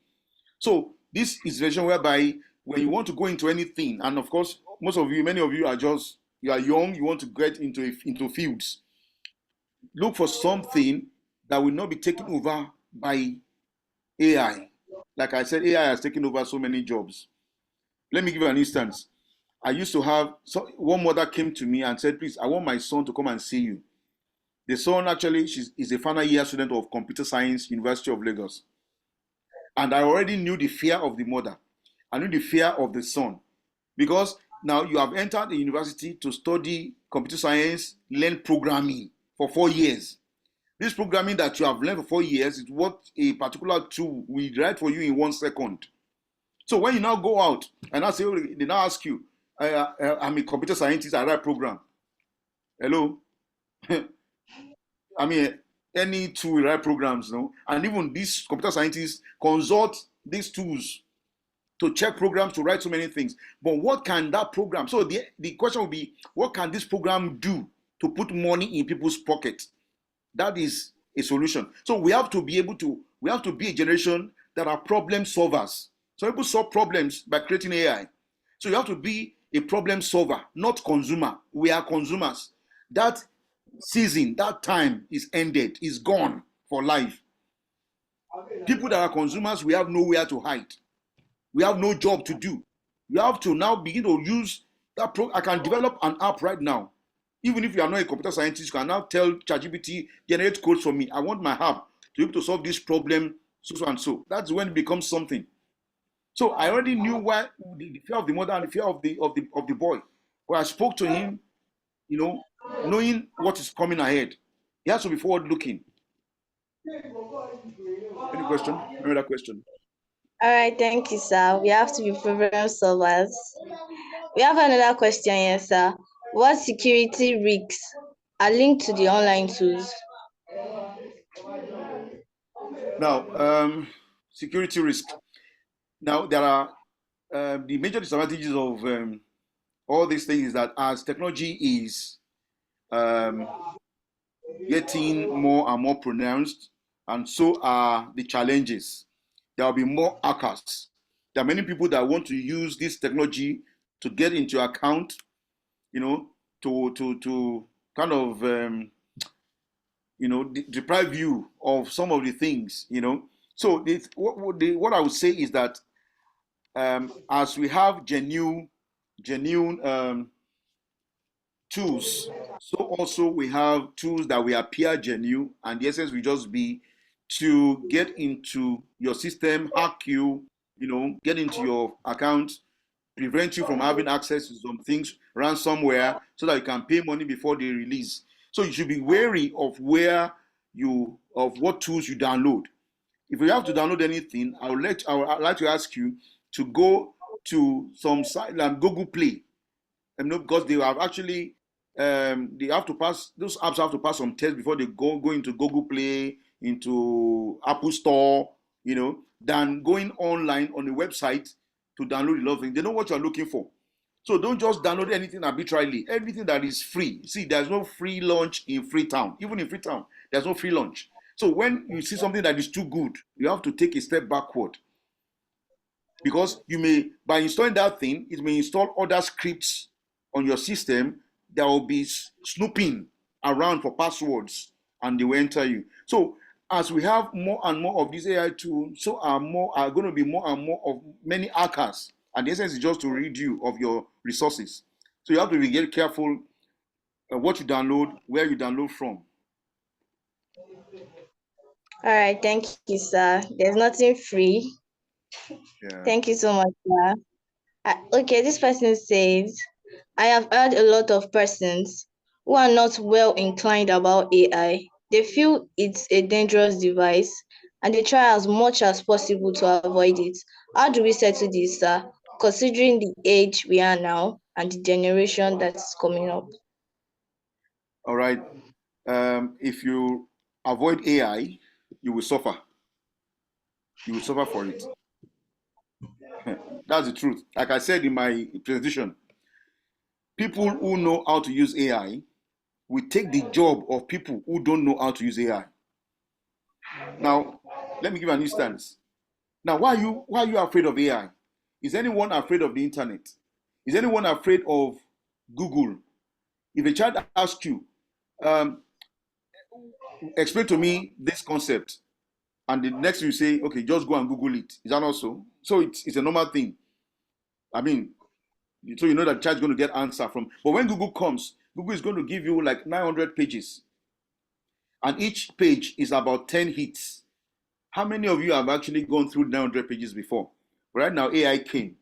So this is a version whereby when you want to go into anything, and of course, many of you are young, you want to get into fields. Look for something that will not be taken over by AI. Like I said, AI has taken over so many jobs. Let me give you an instance. I used to have one mother came to me and said, please, I want my son to come and see you. The son actually is a final year student of computer science, University of Lagos. And I already knew the fear of the mother. I knew the fear of the son. Because Now you have entered the university to study computer science, learn programming for 4 years. This programming that you have learned for 4 years is what a particular tool will write for you in 1 second. So when you now go out and I say, they now ask you, I'm a computer scientist, I write program. Hello? I mean, any tool will write programs, no? And even these computer scientists consult these tools to check programs, to write so many things. But what can that program? So the question will be, what can this program do to put money in people's pockets? That is a solution. So we have to be a generation that are problem solvers. So people solve problems by creating AI. So you have to be a problem solver, not consumer. We are consumers. That season, that time is ended, is gone for life. People that are consumers, we have nowhere to hide. We have no job to do. You have to now begin to use that. I can develop an app right now. Even if you are not a computer scientist, you can now tell ChatGPT, generate code for me. I want my app to be able to solve this problem, so and so. That's when it becomes something. So I already knew why the fear of the mother and the fear of the boy. But I spoke to him, knowing what is coming ahead. He has to be forward looking. Any question? Another question? All right, thank you, sir. We have to be problem solvers. We have another question here, sir. What security risks are linked to the online tools? Now, security risk. Now, there are the major disadvantages of all these things is that as technology is getting more and more pronounced, and so are the challenges. There will be more hackers. There are many people that want to use this technology to get into your account, to kind of deprive you of some of the things, So what I would say is that as we have genuine tools, so also we have tools that will appear genuine, and the essence will just be to get into your system, hack you, get into your account, prevent you from having access to some things, ransomware, so that you can pay money before they release. So you should be wary of what tools you download. If you have to download anything, I would like to ask you to go to some site like Google Play. Because they have actually they have to pass, those apps have to pass some tests before they go into Google Play, into Apple Store, than going online on the website to download a lot of things. They know what you're looking for. So don't just download anything arbitrarily. Everything that is free. See, there's no free lunch in Freetown. Even in Freetown, there's no free lunch. So when you see something that is too good, you have to take a step backward. Because by installing that thing, it may install other scripts on your system that will be snooping around for passwords, and they will enter you. So as we have more and more of these AI tools, so are going to be more and more of many hackers. And the essence is just to rid you of your resources. So you have to be very careful what you download, where you download from. All right, thank you, sir. There's nothing free. Yeah. Thank you so much, sir. Okay, this person says, I have heard a lot of persons who are not well inclined about AI. They feel it's a dangerous device and they try as much as possible to avoid it. How do we settle this, sir, considering the age we are now and the generation that's coming up? All right. If you avoid AI, you will suffer. You will suffer for it. That's the truth. Like I said in my presentation, people who know how to use AI will take the job of people who don't know how to use AI. Now, let me give an instance. Now, why are you afraid of AI? Is anyone afraid of the internet? Is anyone afraid of Google? If a child asks you, explain to me this concept, and the next you say, okay, just go and Google it. Is that not so? So it's a normal thing. I mean, so you know that child is going to get answer from. But when Google comes, Google is going to give you like 900 pages, and each page is about 10 hits. How many of you have actually gone through 900 pages before? Right now, AI came.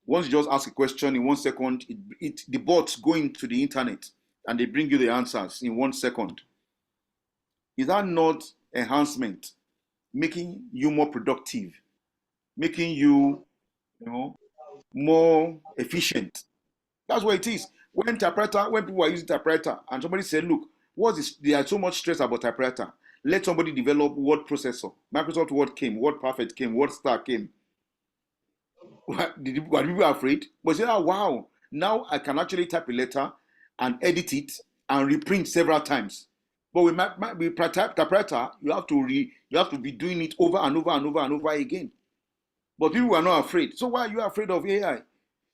Once you just ask a question in 1 second, the bots go into the internet and they bring you the answers in 1 second. Is that not enhancement, making you more productive, making you, more efficient? That's what it is. When people are using typewriter and somebody said, look, what is there so much stress about typewriter? Let somebody develop word processor. Microsoft Word came, Word Perfect came, Word Star came. Were people afraid? But say, oh, wow, now I can actually type a letter and edit it and reprint several times. But with typewriter, you have to be doing it over and over and over and over again. But people are not afraid. So why are you afraid of AI?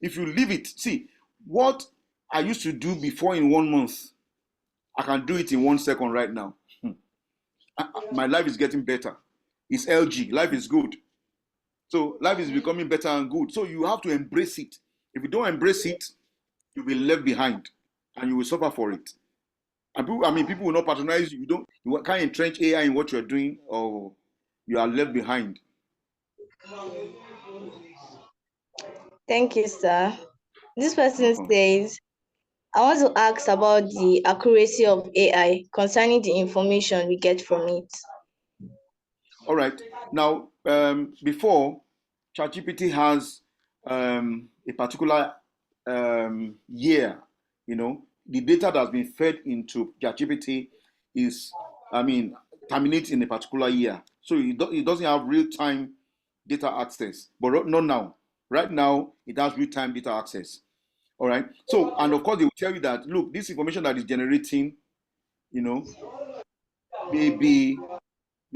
If you leave it, see, what I used to do before in 1 month, I can do it in 1 second right now. My life is getting better. It's LG. Life is good. So life is becoming better and good. So you have to embrace it. If you don't embrace it, you'll be left behind and you will suffer for it. And people will not patronize you. You can't entrench AI in what you're doing, or you are left behind. Thank you, sir. This person says, I want to ask about the accuracy of AI concerning the information we get from it. All right. Now, before, ChatGPT has a particular year. The data that's been fed into ChatGPT terminates in a particular year. So it doesn't have real-time data access. But not now. Right now, it has real-time data access. All right. So, and of course, they will tell you that, look, this information that is generating, may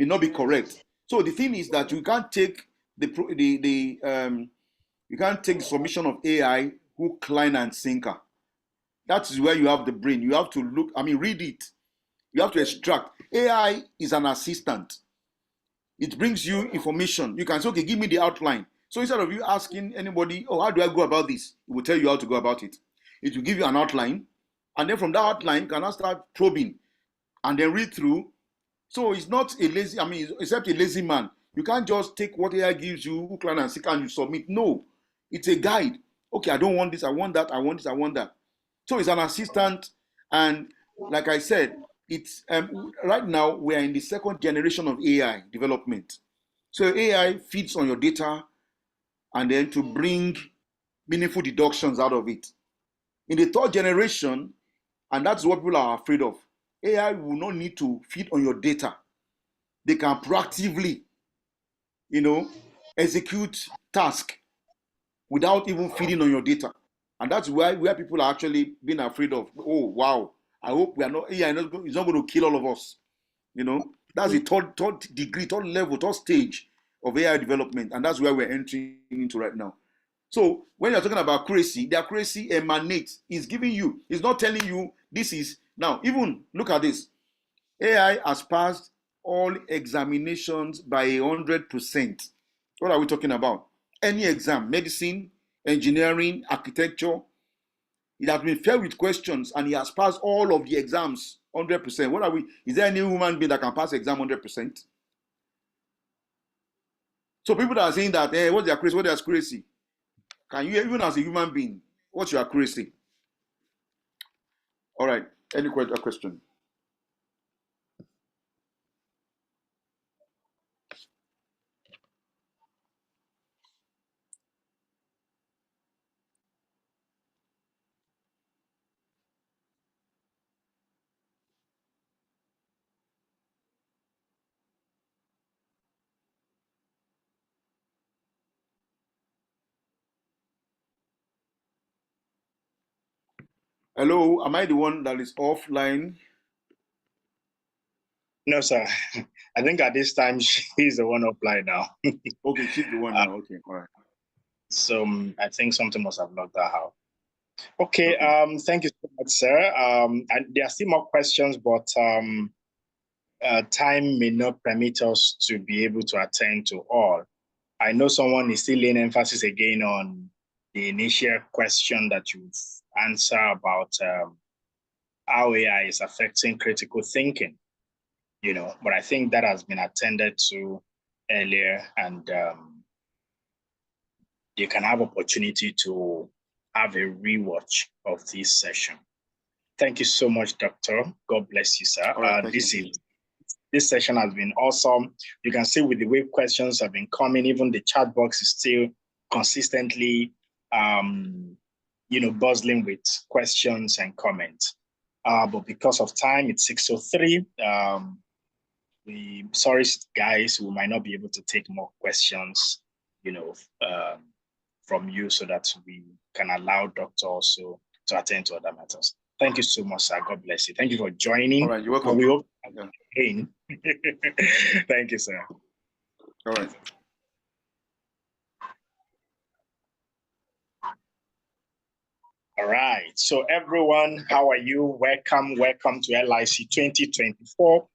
not be correct. So the thing is that you can't take you can't take the submission of AI hook, line, and sinker. That is where you have the brain. You have to read it. You have to extract. AI is an assistant. It brings you information. You can say, okay, give me the outline. So instead of you asking anybody, oh, how do I go about this? It will tell you how to go about it. It will give you an outline. And then from that outline, you can now start probing and then read through. So it's not a lazy, except a lazy man. You can't just take what AI gives you, hook, line, and sinker, and you submit. No, it's a guide. Okay, I don't want this, I want that, I want this, I want that. So it's an assistant, and like I said, it's right now we are in the second generation of AI development. So AI feeds on your data, and then to bring meaningful deductions out of it. In the third generation, and that's what people are afraid of, AI will not need to feed on your data. They can proactively, execute tasks without even feeding on your data. And that's where people are actually being afraid of, oh, wow, I hope we are not, AI is not going to kill all of us. That's the third degree, third level, third stage of AI development. And that's where we're entering into right now. So when you're talking about accuracy, the accuracy emanates, is giving you, it's not telling you this is, now, even look at this. AI has passed all examinations by 100%. What are we talking about? Any exam, medicine, engineering, architecture, it has been filled with questions and he has passed all of the exams 100%. Is there any human being that can pass exam 100%? So people that are saying that, hey, what's the accuracy? What's the accuracy? Can you, even as a human being, what's your accuracy? All right, any question? Hello, am I the one that is offline? No, sir. I think at this time she's the one offline now. Okay, she's the one now. Okay, all right. So I think something must have knocked her out. Okay. Thank you so much, sir. And there are still more questions, but time may not permit us to be able to attend to all. I know someone is still laying emphasis again on the initial question that you've answered about how AI is affecting critical thinking, but I think that has been attended to earlier. And they can have opportunity to have a rewatch of this session. Thank you so much, Doctor. God bless you, sir. All right, thank you. This session has been awesome. You can see with the way questions have been coming, even the chat box is still consistently, bustling with questions and comments. But because of time, it's 6:03. Sorry, guys, we might not be able to take more questions, from you, so that we can allow Doctor also to attend to other matters. Thank you so much, sir. God bless you. Thank you for joining. All right, you're welcome. And we hope again. Thank you, sir. All right. All right. So everyone, how are you? Welcome to LIC 2024.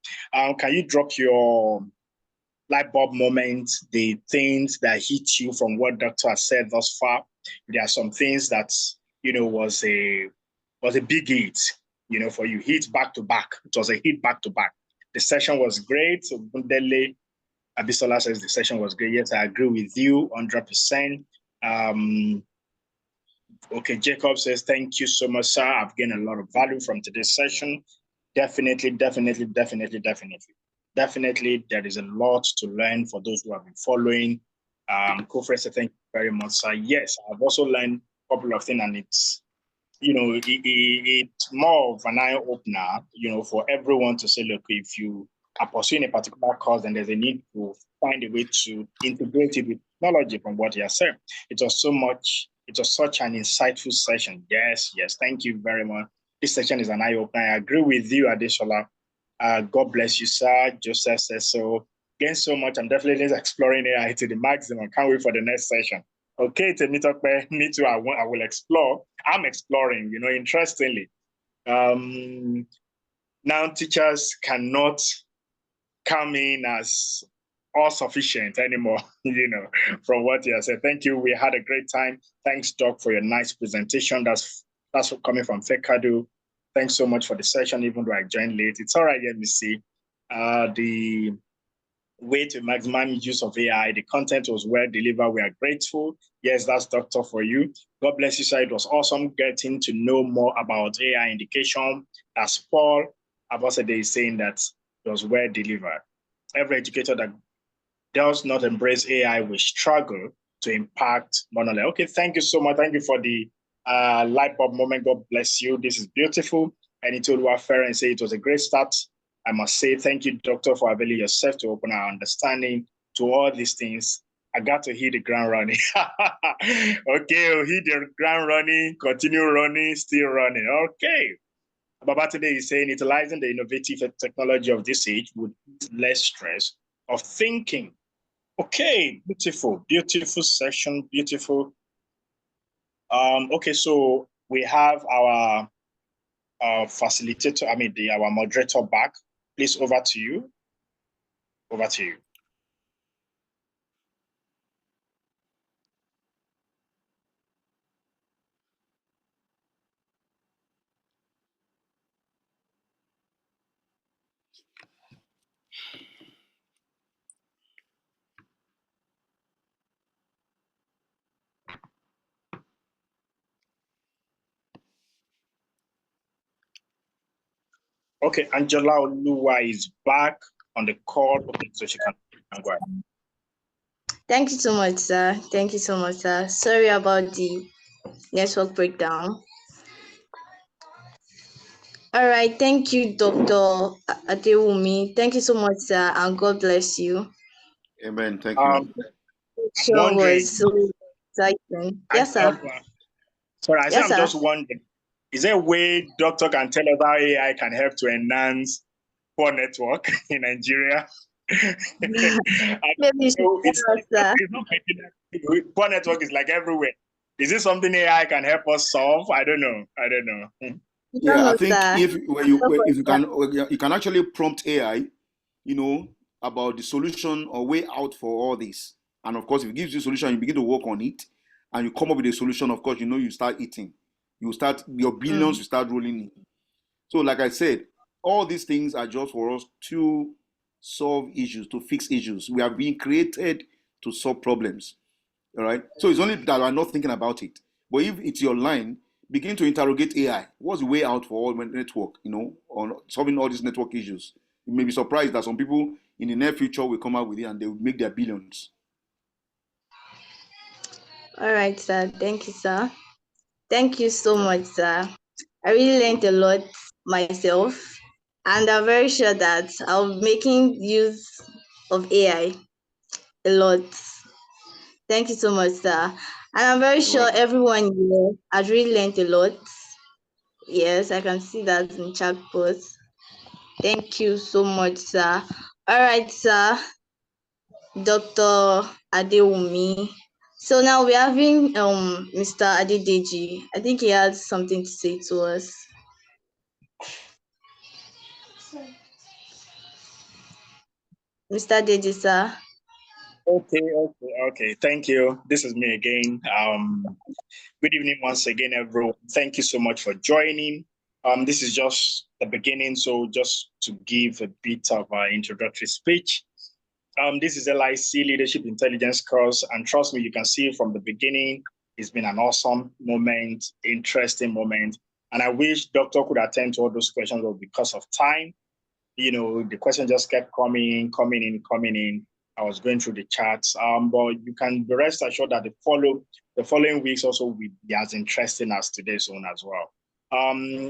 Can you drop your light bulb moment, the things that hit you from what Doctor has said thus far? There are some things that was a big hit, for you. Hit back to back. It was a hit back to back. The session was great. So Bundele Abisola says the session was great. Yes, I agree with you 100%. Okay, Jacob says, thank you so much, sir. I've gained a lot of value from today's session. Definitely, there is a lot to learn for those who have been following. Kofre said, thank you very much, sir. Yes, I've also learned a couple of things, and it's, it's more of an eye-opener, for everyone to say, look, if you are pursuing a particular cause, then there's a need to find a way to integrate it with technology from what you are saying. It was such an insightful session. Yes, thank you very much. This session is an eye-opener. I agree with you, Adesola. God bless you, sir. Joseph says so. Again, so much. I'm definitely exploring AI to the maximum. Can't wait for the next session. Okay, Temitope, me too. I will explore. I'm exploring, interestingly. Now teachers cannot come in as all sufficient anymore, from what you have said. Thank you. We had a great time. Thanks, Doc, for your nice presentation. That's coming from Fekadu. Thanks so much for the session, even though I joined late. It's all right, let me see. The way to maximum use of AI, the content was well delivered. We are grateful. Yes, that's Doctor for you. God bless you, sir. It was awesome getting to know more about AI indication. As Paul Abosede is saying, that it was well delivered. Every educator that does not embrace AI will struggle to impact monolith. Okay, thank you so much. Thank you for the light bulb moment. God bless you. This is beautiful. And he told Wafera and say it was a great start. I must say thank you, Doctor, for availing yourself to open our understanding to all these things. I got to hit the ground running. Okay, we'll hit the ground running, continue running, still running. Okay. Baba today is saying utilizing the innovative technology of this age would less stress of thinking. Okay, beautiful session, beautiful. Okay, so we have our facilitator, our moderator back. Please, over to you. Okay, Angela Oluwa is back on the call. Okay, so she can go ahead. Thank you so much, sir. Sorry about the network breakdown. All right, thank you, Dr. Adewumi. Thank you so much, sir, and God bless you. Amen. Thank you. Sure was so exciting. Yes, sir. Sorry, I I'm just wondering, is there a way Doctor can tell us how AI can help to enhance poor network in Nigeria? Maybe it's not poor network is like everywhere. Is this something AI can help us solve? I don't know. Yeah, I think if you can actually prompt AI, about the solution or way out for all this. And of course, if it gives you a solution, you begin to work on it and you come up with a solution, of course, you start eating. Your billions will start rolling in. So like I said, all these things are just for us to solve issues, to fix issues. We are being created to solve problems. All right. So it's only that we're not thinking about it. But if it's your line, begin to interrogate AI. What's the way out for all network, on solving all these network issues? You may be surprised that some people in the near future will come out with it and they will make their billions. All right, sir. Thank you, sir. Thank you so much, sir. I really learned a lot myself, and I'm very sure that I'll be making use of AI a lot. Thank you so much, sir. And I'm very sure everyone here has really learned a lot. Yes, I can see that in chat post. Thank you so much, sir. All right, sir. Dr. Adewumi. So now we're having Mr. Adedeji. I think he has something to say to us. Mr. Deji, sir. Okay. Thank you. This is me again. Good evening once again, everyone. Thank you so much for joining. This is just the beginning, so just to give a bit of an introductory speech. This is LIC Leadership Intelligence course, and trust me, you can see from the beginning, it's been an awesome moment, interesting moment, and I wish Doctor could attend to all those questions, but because of time, the question just kept coming in. I was going through the charts, but you can be rest assured that the following weeks also will be as interesting as today's one as well.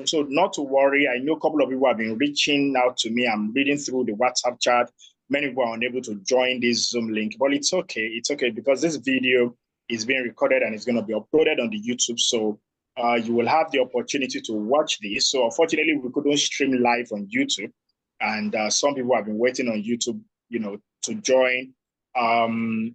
So not to worry. I know a couple of people have been reaching out to me. I'm reading through the WhatsApp chat. Many people are unable to join this Zoom link, but it's okay. It's okay because this video is being recorded and it's going to be uploaded on the YouTube. So you will have the opportunity to watch this. So unfortunately, we couldn't stream live on YouTube. And some people have been waiting on YouTube, to join. Some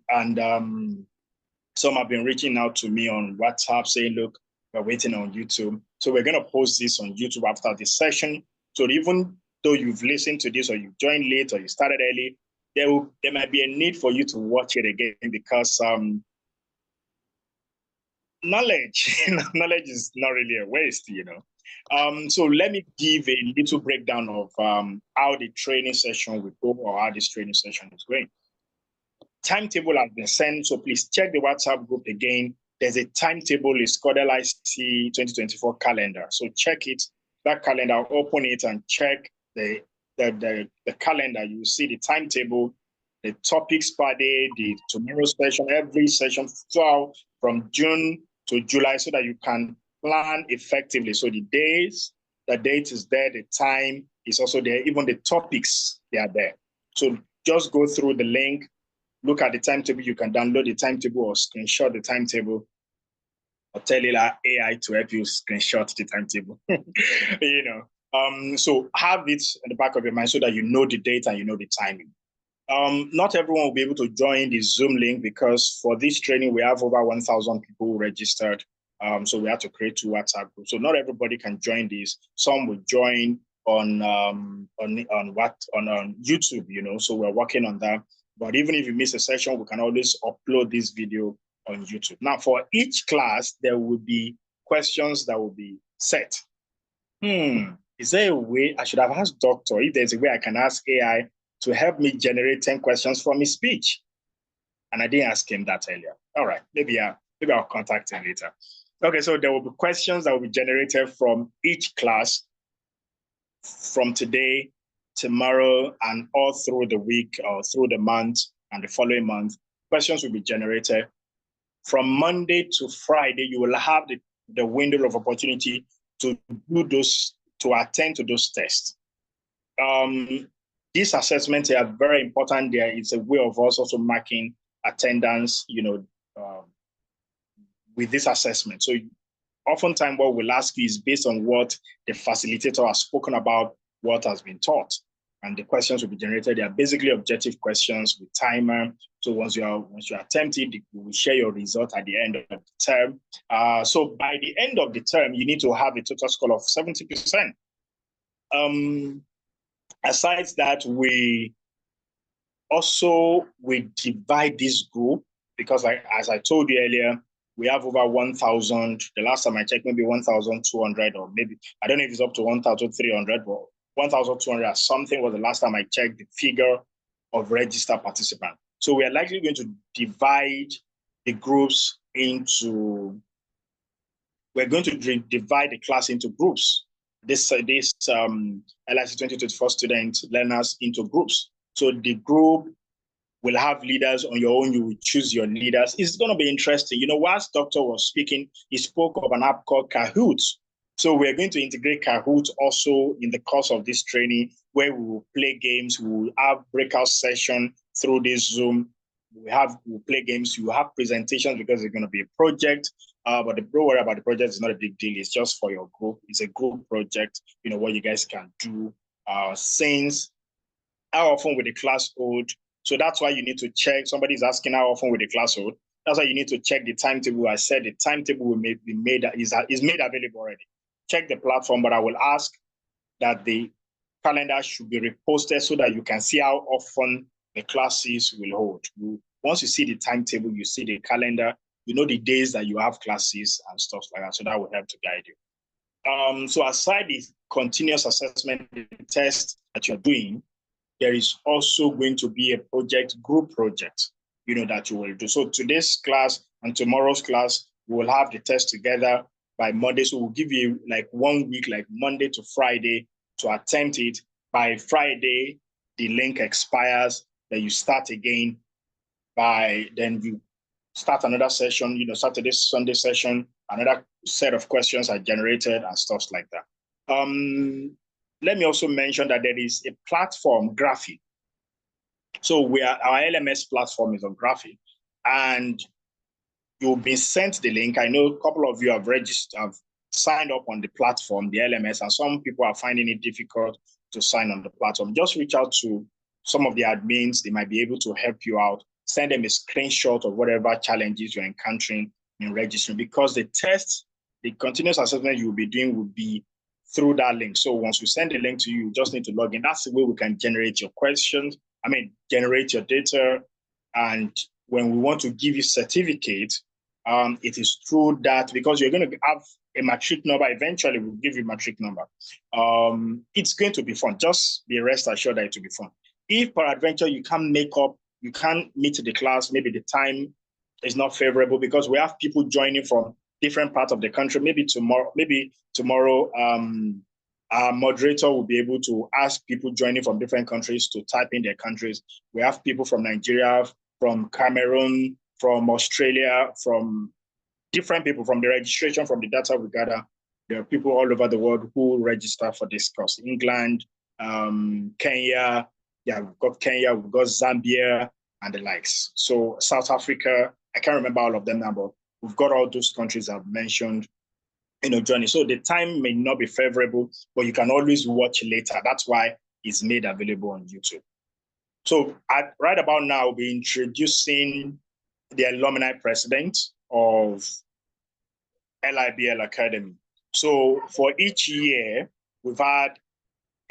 have been reaching out to me on WhatsApp saying, look, we're waiting on YouTube. So we're going to post this on YouTube after this session. So even though you've listened to this or you joined late or you started early, there might be a need for you to watch it again because knowledge is not really a waste, So let me give a little breakdown of how the training session will go or how this training session is going. Timetable has been sent, so please check the WhatsApp group again. There's a timetable, it's called LIC 2024 calendar. So check it, that calendar, open it and check the calendar. You will see the timetable, the topics per day, the tomorrow session, every session throughout from June to July so that you can plan effectively. So the date is there, the time is also there, even the topics, they are there. So just go through the link, look at the timetable. You can download the timetable or screenshot the timetable or tell AI to help you screenshot the timetable. So have it in the back of your mind so that you know the date and you know the timing. Not everyone will be able to join the Zoom link because for this training, we have over 1,000 people registered. So we have to create 2 WhatsApp groups. So not everybody can join this. Some will join on YouTube, so we're working on that. But even if you miss a session, we can always upload this video on YouTube. Now, for each class, there will be questions that will be set. Is there a way I should have asked Doctor if there's a way I can ask AI to help me generate 10 questions from his speech? And I didn't ask him that earlier. All right, maybe I'll contact him later. Okay, so there will be questions that will be generated from each class from today, tomorrow, and all through the week or through the month and the following month. Questions will be generated. From Monday to Friday, you will have the window of opportunity to do those, to attend to those tests. These assessments are very important. There is a way of us also marking attendance, with this assessment. So oftentimes what we'll ask you is based on what the facilitator has spoken about, what has been taught. And the questions will be generated. They are basically objective questions with timer. So once you attempt it, we will share your result at the end of the term. So by the end of the term, you need to have a total score of 70%. Aside that, we divide this group because as I told you earlier, we have over 1,000. The last time I checked, maybe 1,200 or maybe, I don't know if it's up to 1,300, but 1,200 or something was the last time I checked the figure of registered participants. So we are likely going to divide the groups into, we're going to divide the class into groups. This LIC 2024 student learners into groups. So the group will have leaders on your own. You will choose your leaders. It's going to be interesting. You know, whilst Doctor was speaking, he spoke of an app called Kahoot. So we're going to integrate Kahoot also in the course of this training, where we will play games. We will have breakout session through this Zoom. We'll play games. You will have presentations because it's going to be a project. But don't worry about the project. It's not a big deal. It's just for your group. It's a group project. You know what you guys can do. Since how often will the class hold? So that's why you need to check. Somebody's asking how often will the class hold. That's why you need to check the timetable. I said the timetable will be made is made available already. Check the platform, but I will ask that the calendar should be reposted so that you can see how often the classes will hold. Once you see the timetable, you see the calendar, you know the days that you have classes and stuff like that. So that will help to guide you. So aside the continuous assessment test that you're doing, there is also going to be a group project, you know, that you will do. So today's class and tomorrow's class, we will have the test together by Monday. So we'll give you like 1 week, like Monday to Friday, to attempt it. By Friday, the link expires, then you start again. Then you start another session, you know, Saturday, Sunday session, another set of questions are generated and stuff like that. Let me also mention that there is a platform, Graphic. So our LMS platform is on Graphic, and you'll be sent the link. I know a couple of you have signed up on the platform, the LMS, and some people are finding it difficult to sign on the platform. Just reach out to some of the admins. They might be able to help you out. Send them a screenshot of whatever challenges you're encountering in registering, because the test, the continuous assessment you'll be doing will be through that link. So once we send the link to you, you just need to log in. That's the way we can generate your questions. Generate your data. And when we want to give you certificate, it is through that, because you're going to have a matric number. Eventually, we'll give you a matric number. It's going to be fun. Just be rest assured that it will be fun. If peradventure you can't meet the class, maybe the time is not favorable, because we have people joining from different parts of the country. Maybe tomorrow, our moderator will be able to ask people joining from different countries to type in their countries. We have people from Nigeria, from Cameroon, from Australia, from different people, from the registration, from the data we gather. There are people all over the world who register for this course. England, Kenya, we've got Kenya, we've got Zambia, and the likes. So South Africa, I can't remember all of them now, but we've got all those countries I've mentioned, joining. So the time may not be favorable, but you can always watch later. That's why it's made available on YouTube. So right about now, we'll be introducing the alumni president of LIBL Academy. So for each year, we've had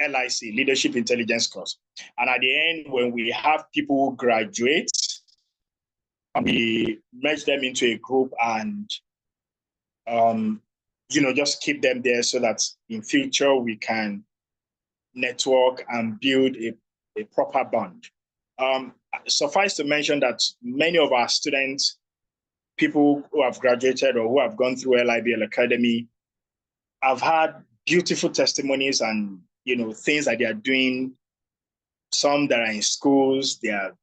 LIC, Leadership Intelligence course. And at the end, when we have people who graduate, we merge them into a group and just keep them there so that in future we can network and build a proper bond. Suffice to mention that many of our students, people who have graduated or who have gone through LIBL Academy, have had beautiful testimonies and things that they are doing. Some that are in schools, they are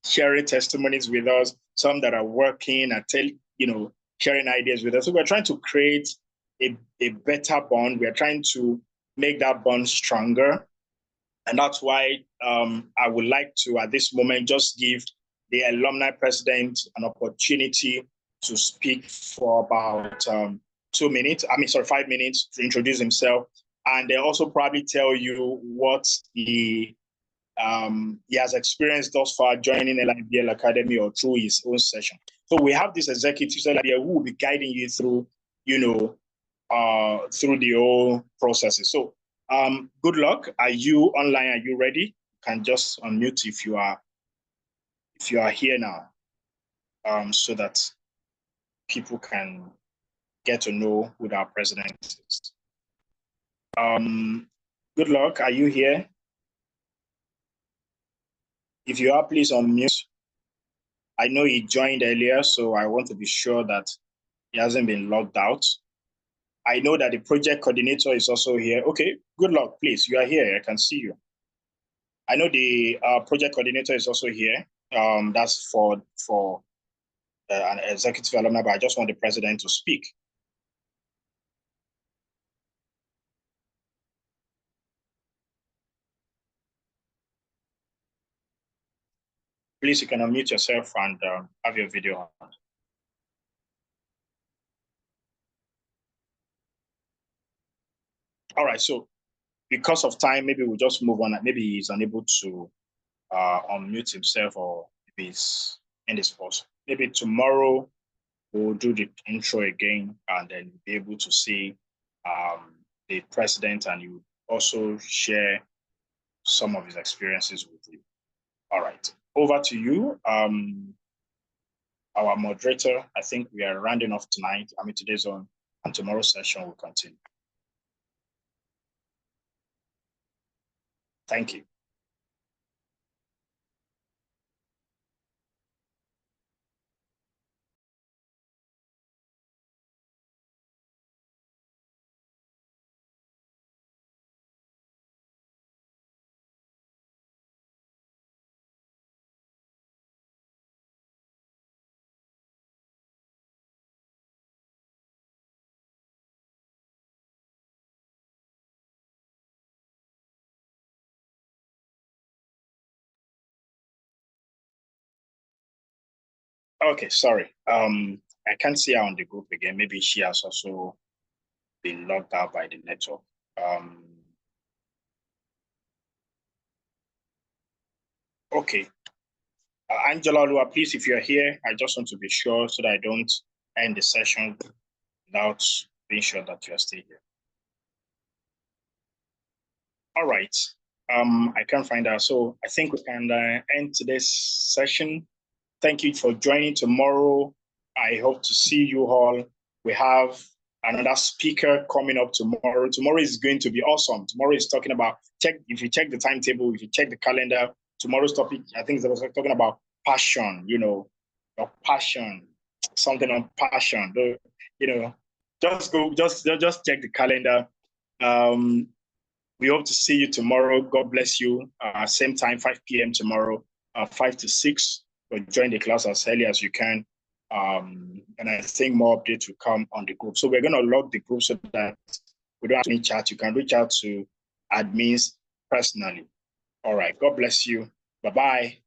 sharing testimonies with us. Some that are working and sharing ideas with us. So we're trying to create a better bond. We're trying to make that bond stronger. And that's why I would like to, at this moment, just give the alumni president an opportunity to speak for about 5 minutes to introduce himself. And they also probably tell you what he has experienced thus far joining LIBL Academy or through his own session. So we have this executive who will be guiding you through, through the whole processes. So good luck. Are you online? Are you ready? You can just unmute if you are here now, so that people can get to know who our president is. Good luck. Are you here? If you are, please unmute. I know he joined earlier, so I want to be sure that he hasn't been logged out. I know that the project coordinator is also here. Okay, good luck, please. You are here. I can see you. I know the project coordinator is also here. That's for an executive alumni, but I just want the president to speak. Please, you can unmute yourself and have your video on. All right, so because of time, maybe we'll just move on. Maybe he's unable to unmute himself, or maybe he's in his post. Maybe tomorrow we'll do the intro again, and then be able to see the president, and you also share some of his experiences with you. All right, over to you. Our moderator, I think we are rounding off tonight. I mean, today's on, and tomorrow's session will continue. Thank you. Okay, sorry. I can't see her on the group again. Maybe she has also been logged out by the network. Okay. Angela Lua, please, if you're here, I just want to be sure so that I don't end the session without being sure that you're still here. All right. I can't find her. So I think we can end today's session. Thank you for joining tomorrow. I hope to see you all. We have another speaker coming up tomorrow. Tomorrow is going to be awesome. Tomorrow is talking about, if you check the timetable, if you check the calendar, tomorrow's topic, I think it's talking about passion, your passion, something on passion. Just check the calendar. We hope to see you tomorrow. God bless you. Same time, 5 p.m. tomorrow, 5 to 6. But join the class as early as you can. And I think more updates will come on the group. So we're going to log the group so that we don't have any chat. You can reach out to admins personally. All right. God bless you. Bye-bye.